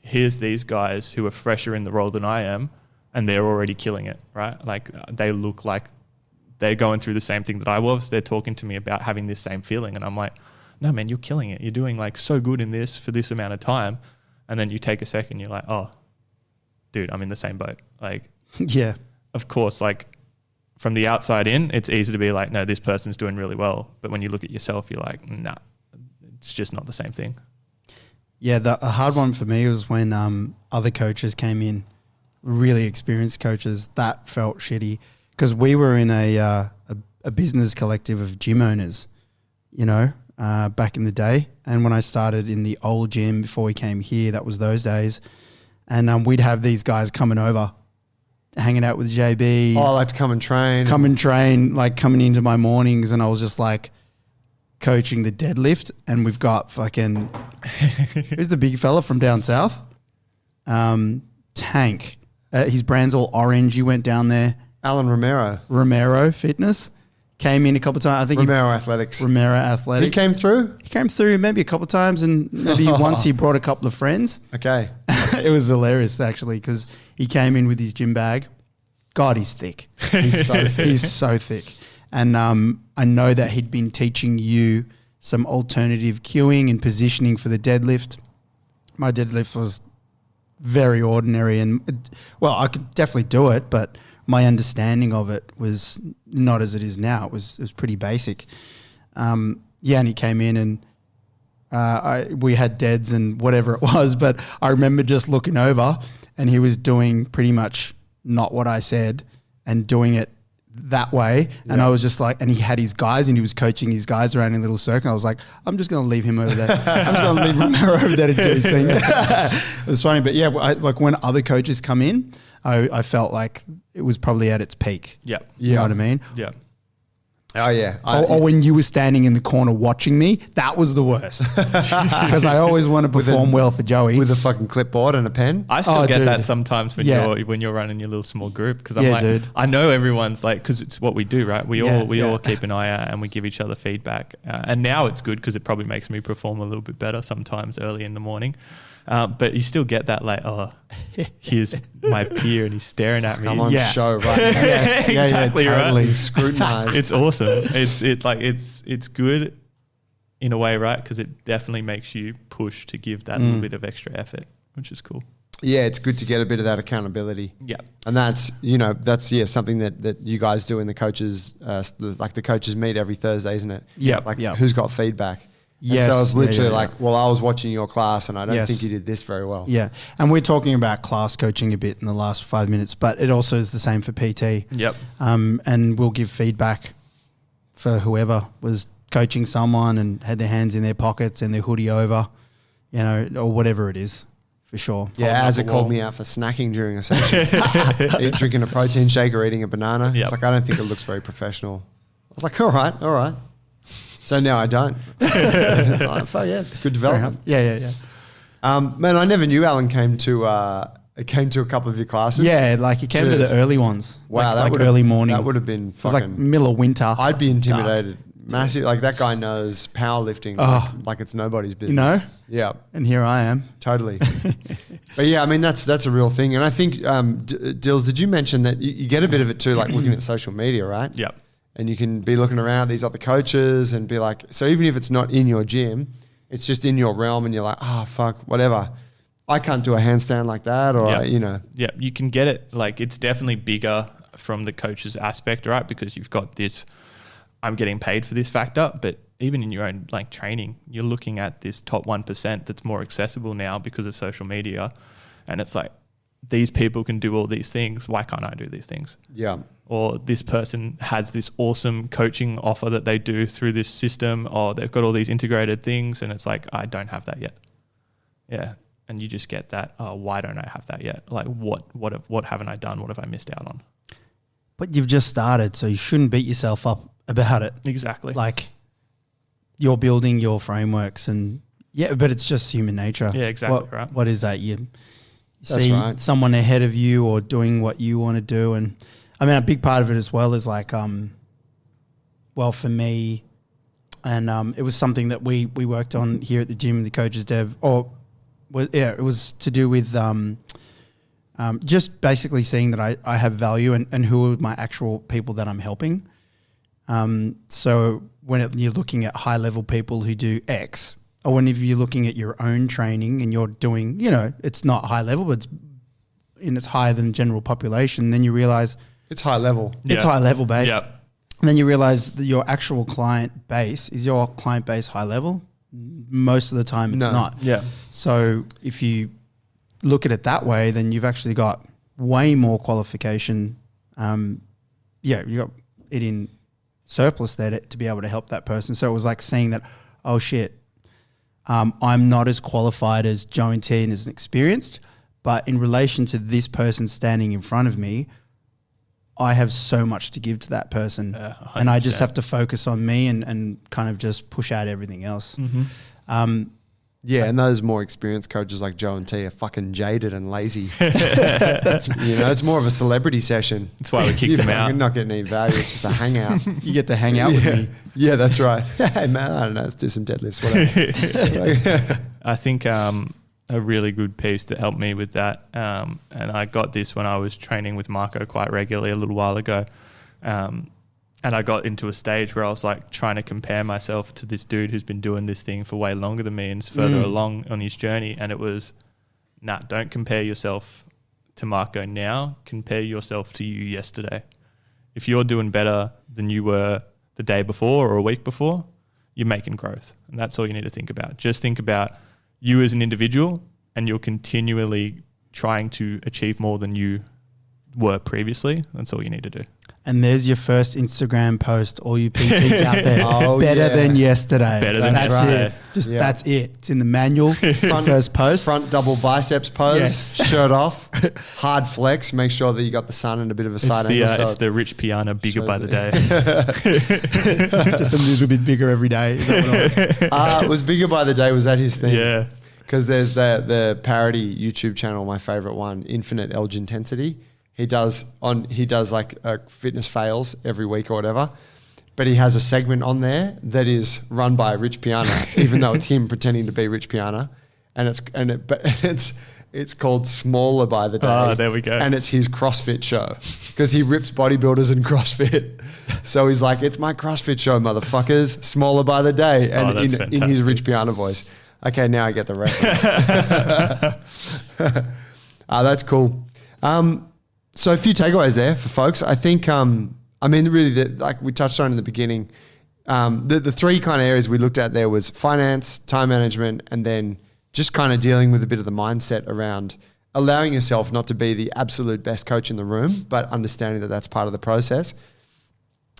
[SPEAKER 3] here's these guys who are fresher in the role than I am, and they're already killing it, right? Like they look like they're going through the same thing that I was. They're talking to me about having this same feeling. And I'm like, no, man, you're killing it. You're doing like so good in this for this amount of time. And then you take a second, you're like, oh, dude, I'm in the same boat. Like,
[SPEAKER 2] yeah,
[SPEAKER 3] of course, like from the outside in, it's easy to be like, no, this person's doing really well. But when you look at yourself, you're like, nah, it's just not the same thing.
[SPEAKER 2] Yeah, a hard one for me was when other coaches came in, really experienced coaches. That felt shitty. Because we were in a business collective of gym owners, you know, back in the day. And when I started in the old gym before we came here, that was those days. And we'd have these guys coming over, hanging out with JB.
[SPEAKER 1] Oh, I like to come and train.
[SPEAKER 2] Like coming into my mornings. And I was just like coaching the deadlift. And we've got fucking, who's the big fella from down south? Tank. His brand's all orange. You went down there.
[SPEAKER 1] Alan
[SPEAKER 2] Romero Fitness came in a couple of times. I think
[SPEAKER 1] Romero Athletics. He came through?
[SPEAKER 2] He came through maybe a couple of times, and maybe once he brought a couple of friends.
[SPEAKER 1] Okay.
[SPEAKER 2] It was hilarious, actually, because he came in with his gym bag. God, he's thick.
[SPEAKER 1] He's so thick.
[SPEAKER 2] He's so thick. And I know that he'd been teaching you some alternative cueing and positioning for the deadlift. My deadlift was very ordinary, and well, I could definitely do it, but my understanding of it was not as it is now. It was pretty basic. And he came in and we had deads and whatever it was, but I remember just looking over and he was doing pretty much not what I said and doing it that way. Yeah. And I was just like, and he had his guys and he was coaching his guys around in a little circle. I was like, I'm just going to leave him over there. I'm just going to leave Romero over there to do his thing. It was funny, but yeah, like when other coaches come in, I felt like it was probably at its peak.
[SPEAKER 3] Yeah.
[SPEAKER 2] You know what I mean?
[SPEAKER 3] Yeah.
[SPEAKER 1] Oh, yeah.
[SPEAKER 2] Or when you were standing in the corner watching me, that was the worst. Because I always want to perform well for Joey.
[SPEAKER 1] With a fucking clipboard and a pen.
[SPEAKER 3] I still get that sometimes when you're running your little small group. Because I'm like,
[SPEAKER 2] dude.
[SPEAKER 3] I know everyone's like, because it's what we do, right? We all keep an eye out and we give each other feedback. And now it's good because it probably makes me perform a little bit better sometimes early in the morning. But you still get that like, oh, here's my peer and he's staring at me.
[SPEAKER 1] I'm on show right now.
[SPEAKER 3] Yes, exactly,
[SPEAKER 1] totally
[SPEAKER 3] right?
[SPEAKER 1] Scrutinized.
[SPEAKER 3] It's awesome. It's good in a way, right? Because it definitely makes you push to give that little bit of extra effort, which is cool.
[SPEAKER 1] Yeah, it's good to get a bit of that accountability.
[SPEAKER 3] Yeah.
[SPEAKER 1] And that's something that you guys do in the coaches, like the coaches meet every Thursday, isn't it?
[SPEAKER 2] Yeah.
[SPEAKER 1] Like who's got feedback?
[SPEAKER 2] Yes.
[SPEAKER 1] And so it's literally like, well, I was watching your class and I don't
[SPEAKER 2] Yes.
[SPEAKER 1] think you did this very well.
[SPEAKER 2] Yeah. And we're talking about class coaching a bit in the last 5 minutes, but it also is the same for PT.
[SPEAKER 3] Yep.
[SPEAKER 2] And we'll give feedback for whoever was coaching someone and had their hands in their pockets and their hoodie over, or whatever it is, for sure.
[SPEAKER 1] Yeah, as it called me out for snacking during a session. Drinking a protein shake or eating a banana.
[SPEAKER 3] Yep.
[SPEAKER 1] It's like, I don't think it looks very professional. I was like, all right. So now I don't. Yeah, it's good development.
[SPEAKER 2] Yeah.
[SPEAKER 1] Man, I never knew Alan came to a couple of your classes.
[SPEAKER 2] Yeah, like he came to the early ones.
[SPEAKER 1] Wow,
[SPEAKER 2] like early morning.
[SPEAKER 1] That would have been fucking...
[SPEAKER 2] It was like middle of winter.
[SPEAKER 1] I'd be intimidated. Massive. Like that guy knows powerlifting like it's nobody's business.
[SPEAKER 2] You know?
[SPEAKER 1] Yeah.
[SPEAKER 2] And here I am.
[SPEAKER 1] Totally. But yeah, I mean, that's a real thing. And I think, Dills, did you mention that you get a bit of it too, like looking at social media, right?
[SPEAKER 3] Yep.
[SPEAKER 1] And you can be looking around at these other coaches and be like, so even if it's not in your gym, it's just in your realm and you're like, fuck, whatever. I can't do a handstand like that
[SPEAKER 3] Yeah, you can get it. Like it's definitely bigger from the coach's aspect, right? Because you've got this, I'm getting paid for this factor, but even in your own like training, you're looking at this top 1% that's more accessible now because of social media. And it's like, these people can do all these things. Why can't I do these things?
[SPEAKER 1] Yeah.
[SPEAKER 3] Or this person has this awesome coaching offer that they do through this system, or they've got all these integrated things, and it's like, I don't have that yet. Yeah. And you just get that, why don't I have that yet? Like what haven't I done? What have I missed out on?
[SPEAKER 2] But you've just started, so you shouldn't beat yourself up about it.
[SPEAKER 3] Exactly.
[SPEAKER 2] Like you're building your frameworks but it's just human nature.
[SPEAKER 3] Yeah, exactly. Right.
[SPEAKER 2] What is that? You
[SPEAKER 1] That's
[SPEAKER 2] see
[SPEAKER 1] right.
[SPEAKER 2] someone ahead of you or doing what you want to do. And I mean, a big part of it as well is like, for me, and it was something that we worked on here at the gym, the coaches dev, it was to do with just basically seeing that I have value and who are my actual people that I'm helping. So when you're looking at high level people who do X, or when if you're looking at your own training and you're doing, it's not high level, but it's higher than the general population, then you realize
[SPEAKER 1] it's high level.
[SPEAKER 2] It's high level, babe.
[SPEAKER 3] Yeah.
[SPEAKER 2] And then you realize that your actual client base, is your client base high level? Most of the time it's not.
[SPEAKER 3] Yeah.
[SPEAKER 2] So if you look at it that way, then you've actually got way more qualification. You got it in surplus there to be able to help that person. So it was like seeing that, oh shit, I'm not as qualified as Joe and T and as experienced, but in relation to this person standing in front of me, I have so much to give to that person. And I just have to focus on me and kind of just push out everything else.
[SPEAKER 3] Mm-hmm.
[SPEAKER 1] Yeah, and those more experienced coaches like Joe and T are fucking jaded and lazy. It's more of a celebrity session.
[SPEAKER 3] That's why we kicked him out.
[SPEAKER 1] You're not getting any value. It's just a hangout.
[SPEAKER 2] You get to hang out with me.
[SPEAKER 1] Yeah, that's right. Hey, man, I don't know. Let's do some deadlifts, whatever.
[SPEAKER 3] I think a really good piece that helped me with that, and I got this when I was training with Marco quite regularly a little while ago, and I got into a stage where I was like trying to compare myself to this dude who's been doing this thing for way longer than me and is further along on his journey. And it was, don't compare yourself to Marco now. Compare yourself to you yesterday. If you're doing better than you were the day before or a week before, you're making growth. And that's all you need to think about. Just think about you as an individual, and you're continually trying to achieve more than you were previously. That's all you need to do.
[SPEAKER 2] And there's your first Instagram post, all you PTs out there. Better than yesterday.
[SPEAKER 3] Better than
[SPEAKER 2] that's
[SPEAKER 3] yesterday.
[SPEAKER 2] it. That's it. It's in the manual. First post.
[SPEAKER 1] Front double biceps pose,
[SPEAKER 2] Yes.
[SPEAKER 1] shirt off, hard flex. Make sure that you got the sun and a bit of a side angle.
[SPEAKER 3] It's the Rich Piana bigger by the day.
[SPEAKER 2] Just a little bit bigger every day. Is that what
[SPEAKER 1] It was bigger by the day. Was that his thing?
[SPEAKER 3] Yeah.
[SPEAKER 1] Because there's the parody YouTube channel, my favorite one, Infinite Elge Intensity. He does like fitness fails every week or whatever, but he has a segment on there that is run by Rich Piana, even though it's him pretending to be Rich Piana, and it's called Smaller by the Day.
[SPEAKER 3] Oh, there we go.
[SPEAKER 1] And it's his CrossFit show because he rips bodybuilders in CrossFit. So he's like, "It's my CrossFit show, motherfuckers. Smaller by the Day," and in his Rich Piana voice. Okay, now I get the reference. That's cool. So a few takeaways there for folks. I think, really, like we touched on in the beginning, the three kind of areas we looked at there was finance, time management, and then just kind of dealing with a bit of the mindset around allowing yourself not to be the absolute best coach in the room, but understanding that that's part of the process.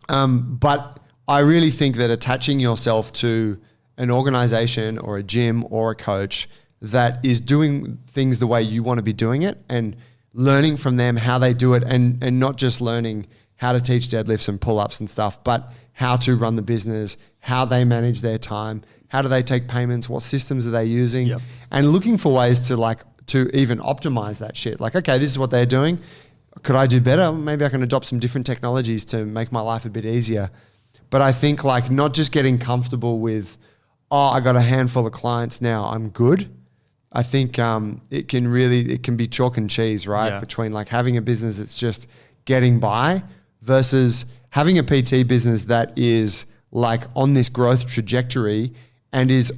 [SPEAKER 1] But I really think that attaching yourself to an organization or a gym or a coach that is doing things the way you want to be doing it and learning from them how they do it, and not just learning how to teach deadlifts and pull-ups and stuff, but how to run the business, how they manage their time, how do they take payments, what systems are they using, and looking for ways to even optimize that shit. Like, okay, this is what they're doing. Could I do better? Maybe I can adopt some different technologies to make my life a bit easier. But I think like not just getting comfortable with, I got a handful of clients now, I'm good. I think it can be chalk and cheese, right?
[SPEAKER 3] Yeah.
[SPEAKER 1] Between like having a business that's just getting by versus having a PT business that is like on this growth trajectory and is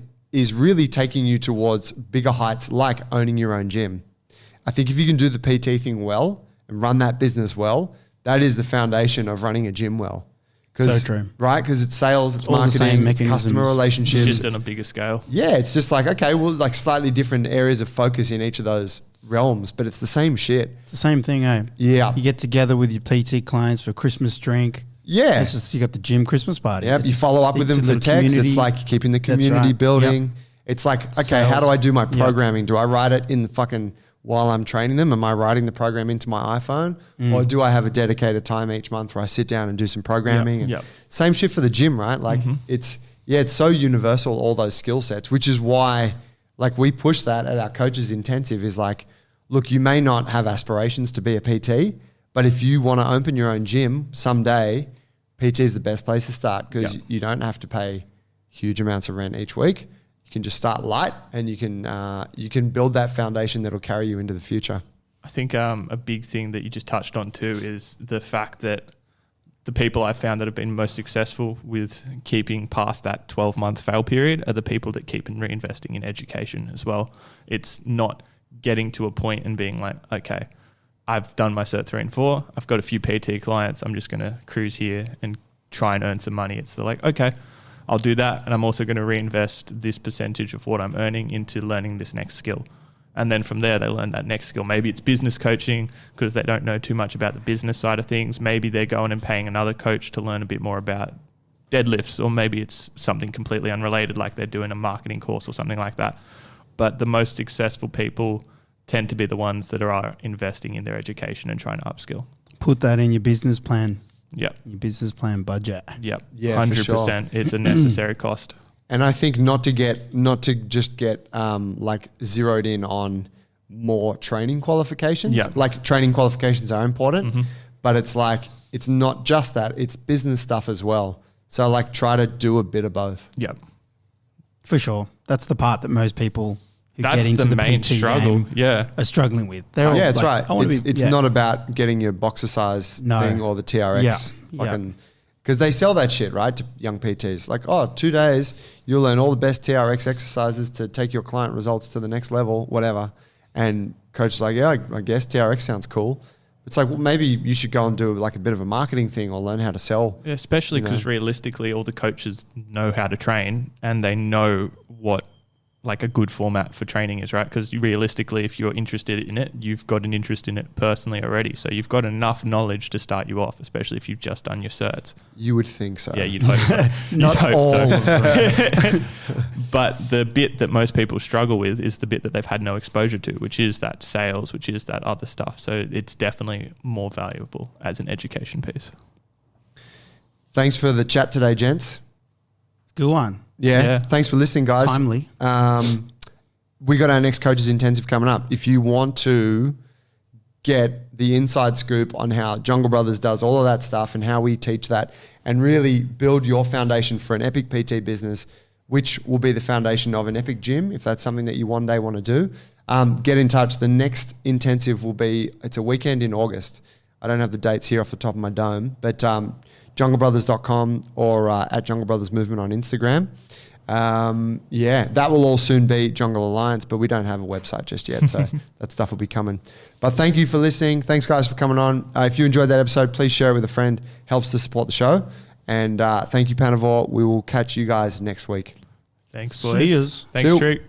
[SPEAKER 1] really taking you towards bigger heights, like owning your own gym. I think if you can do the PT thing well and run that business well, that is the foundation of running a gym well.
[SPEAKER 2] So true.
[SPEAKER 1] Right? Because it's sales, it's
[SPEAKER 2] all the same
[SPEAKER 1] marketing, it's customer
[SPEAKER 2] mechanisms.
[SPEAKER 1] relationships.
[SPEAKER 3] Just on a bigger scale.
[SPEAKER 1] Yeah, it's just like, okay, well, like slightly different areas of focus in each of those realms, but it's the same shit.
[SPEAKER 2] It's the same thing, eh?
[SPEAKER 1] Yeah.
[SPEAKER 2] You get together with your PT clients for Christmas drink.
[SPEAKER 1] Yeah.
[SPEAKER 2] It's just, you got the gym Christmas party.
[SPEAKER 1] Yep. You follow up with them for text. It's like keeping the community
[SPEAKER 2] right.
[SPEAKER 1] building.
[SPEAKER 2] Yep.
[SPEAKER 1] It's like, okay,
[SPEAKER 2] Sales.
[SPEAKER 1] how do I do my programming? Do I write it in the fucking while I'm training them? Am I writing the program into my iPhone? Or do I have a dedicated time each month where I sit down and do some programming?
[SPEAKER 3] Yep.
[SPEAKER 1] And
[SPEAKER 3] Yep.
[SPEAKER 1] Same shit for the gym, right? Like it's so universal, all those skill sets, which is why like we push that at our coaches intensive is like, look, you may not have aspirations to be a PT, but if you want to open your own gym someday, PT is the best place to start because you don't have to pay huge amounts of rent each week. You can just start light and you can build that foundation that'll carry you into the future.
[SPEAKER 3] I think a big thing that you just touched on too is the fact that the people I found that have been most successful with keeping past that 12-month fail period are the people that keep reinvesting in education as well. It's not getting to a point and being like, okay, I've done my Cert 3 and 4. I've got a few PT clients. I'm just going to cruise here and try and earn some money. It's like, okay, I'll do that. And I'm also going to reinvest this percentage of what I'm earning into learning this next skill. And then from there, they learn that next skill. Maybe it's business coaching because they don't know too much about the business side of things. Maybe they're going and paying another coach to learn a bit more about deadlifts, or maybe it's something completely unrelated, like they're doing a marketing course or something like that. But the most successful people tend to be the ones that are investing in their education and trying to upskill.
[SPEAKER 2] Put that in your business plan.
[SPEAKER 3] Yep.
[SPEAKER 2] Your business plan budget.
[SPEAKER 3] Yep.
[SPEAKER 1] Yeah, for
[SPEAKER 3] 100%.
[SPEAKER 1] sure.
[SPEAKER 3] It's a necessary cost.
[SPEAKER 1] And I think not to just get like zeroed in on more training qualifications.
[SPEAKER 3] Yeah.
[SPEAKER 1] Like training qualifications are important, but it's like, it's not just that, it's business stuff as well. So like try to do a bit of both.
[SPEAKER 3] Yeah.
[SPEAKER 2] For sure. That's the part that most people who
[SPEAKER 3] That's
[SPEAKER 2] get into
[SPEAKER 3] the
[SPEAKER 2] the
[SPEAKER 3] main
[SPEAKER 2] PT
[SPEAKER 3] struggle.
[SPEAKER 2] game
[SPEAKER 3] Yeah.
[SPEAKER 2] are struggling with. They're all
[SPEAKER 1] Yeah, it's
[SPEAKER 2] like,
[SPEAKER 1] right.
[SPEAKER 2] I wanna
[SPEAKER 1] It's
[SPEAKER 2] yeah.
[SPEAKER 1] not about getting your boxer size
[SPEAKER 2] No.
[SPEAKER 1] thing or the TRX.
[SPEAKER 2] Yeah.
[SPEAKER 1] Fucking, because they sell that shit, right, to young PTs. Like, oh, 2 days, you'll learn all the best TRX exercises to take your client results to the next level, whatever. And coach is like, yeah, I guess TRX sounds cool. It's like, well, maybe you should go and do like a bit of a marketing thing or learn how to sell.
[SPEAKER 3] Yeah, especially
[SPEAKER 1] you know.
[SPEAKER 3] because realistically, all the coaches know how to train and they know what like a good format for training is, right? Because realistically, if you're interested in it, you've got an interest in it personally already. So you've got enough knowledge to start you off, especially if you've just done your certs.
[SPEAKER 1] You would think so.
[SPEAKER 3] Yeah, you'd hope so.
[SPEAKER 2] Not
[SPEAKER 3] You'd hope
[SPEAKER 2] all
[SPEAKER 3] so.
[SPEAKER 2] of them.
[SPEAKER 3] But the bit that most people struggle with is the bit that they've had no exposure to, which is that sales, which is that other stuff. So it's definitely more valuable as an education piece.
[SPEAKER 1] Thanks for the chat today, gents.
[SPEAKER 2] Good one.
[SPEAKER 1] Yeah. Thanks for listening, guys.
[SPEAKER 2] Timely.
[SPEAKER 1] We got our next Coaches Intensive coming up. If you want to get the inside scoop on how Jungle Brothers does all of that stuff and how we teach that and really build your foundation for an epic PT business, which will be the foundation of an epic gym, if that's something that you one day want to do, get in touch. The next intensive will be, it's a weekend in August. I don't have the dates here off the top of my dome, but junglebrothers.com or at Jungle Brothers Movement on Instagram. That will all soon be Jungle Alliance, but we don't have a website just yet, so that stuff will be coming. But thank you for listening. Thanks, guys, for coming on. If you enjoyed that episode, please share it with a friend. Helps to support the show. And thank you, Panavore. We will catch you guys next week.
[SPEAKER 3] Thanks, boys.
[SPEAKER 2] See yous.
[SPEAKER 3] Thanks,
[SPEAKER 1] See you.
[SPEAKER 3] Street.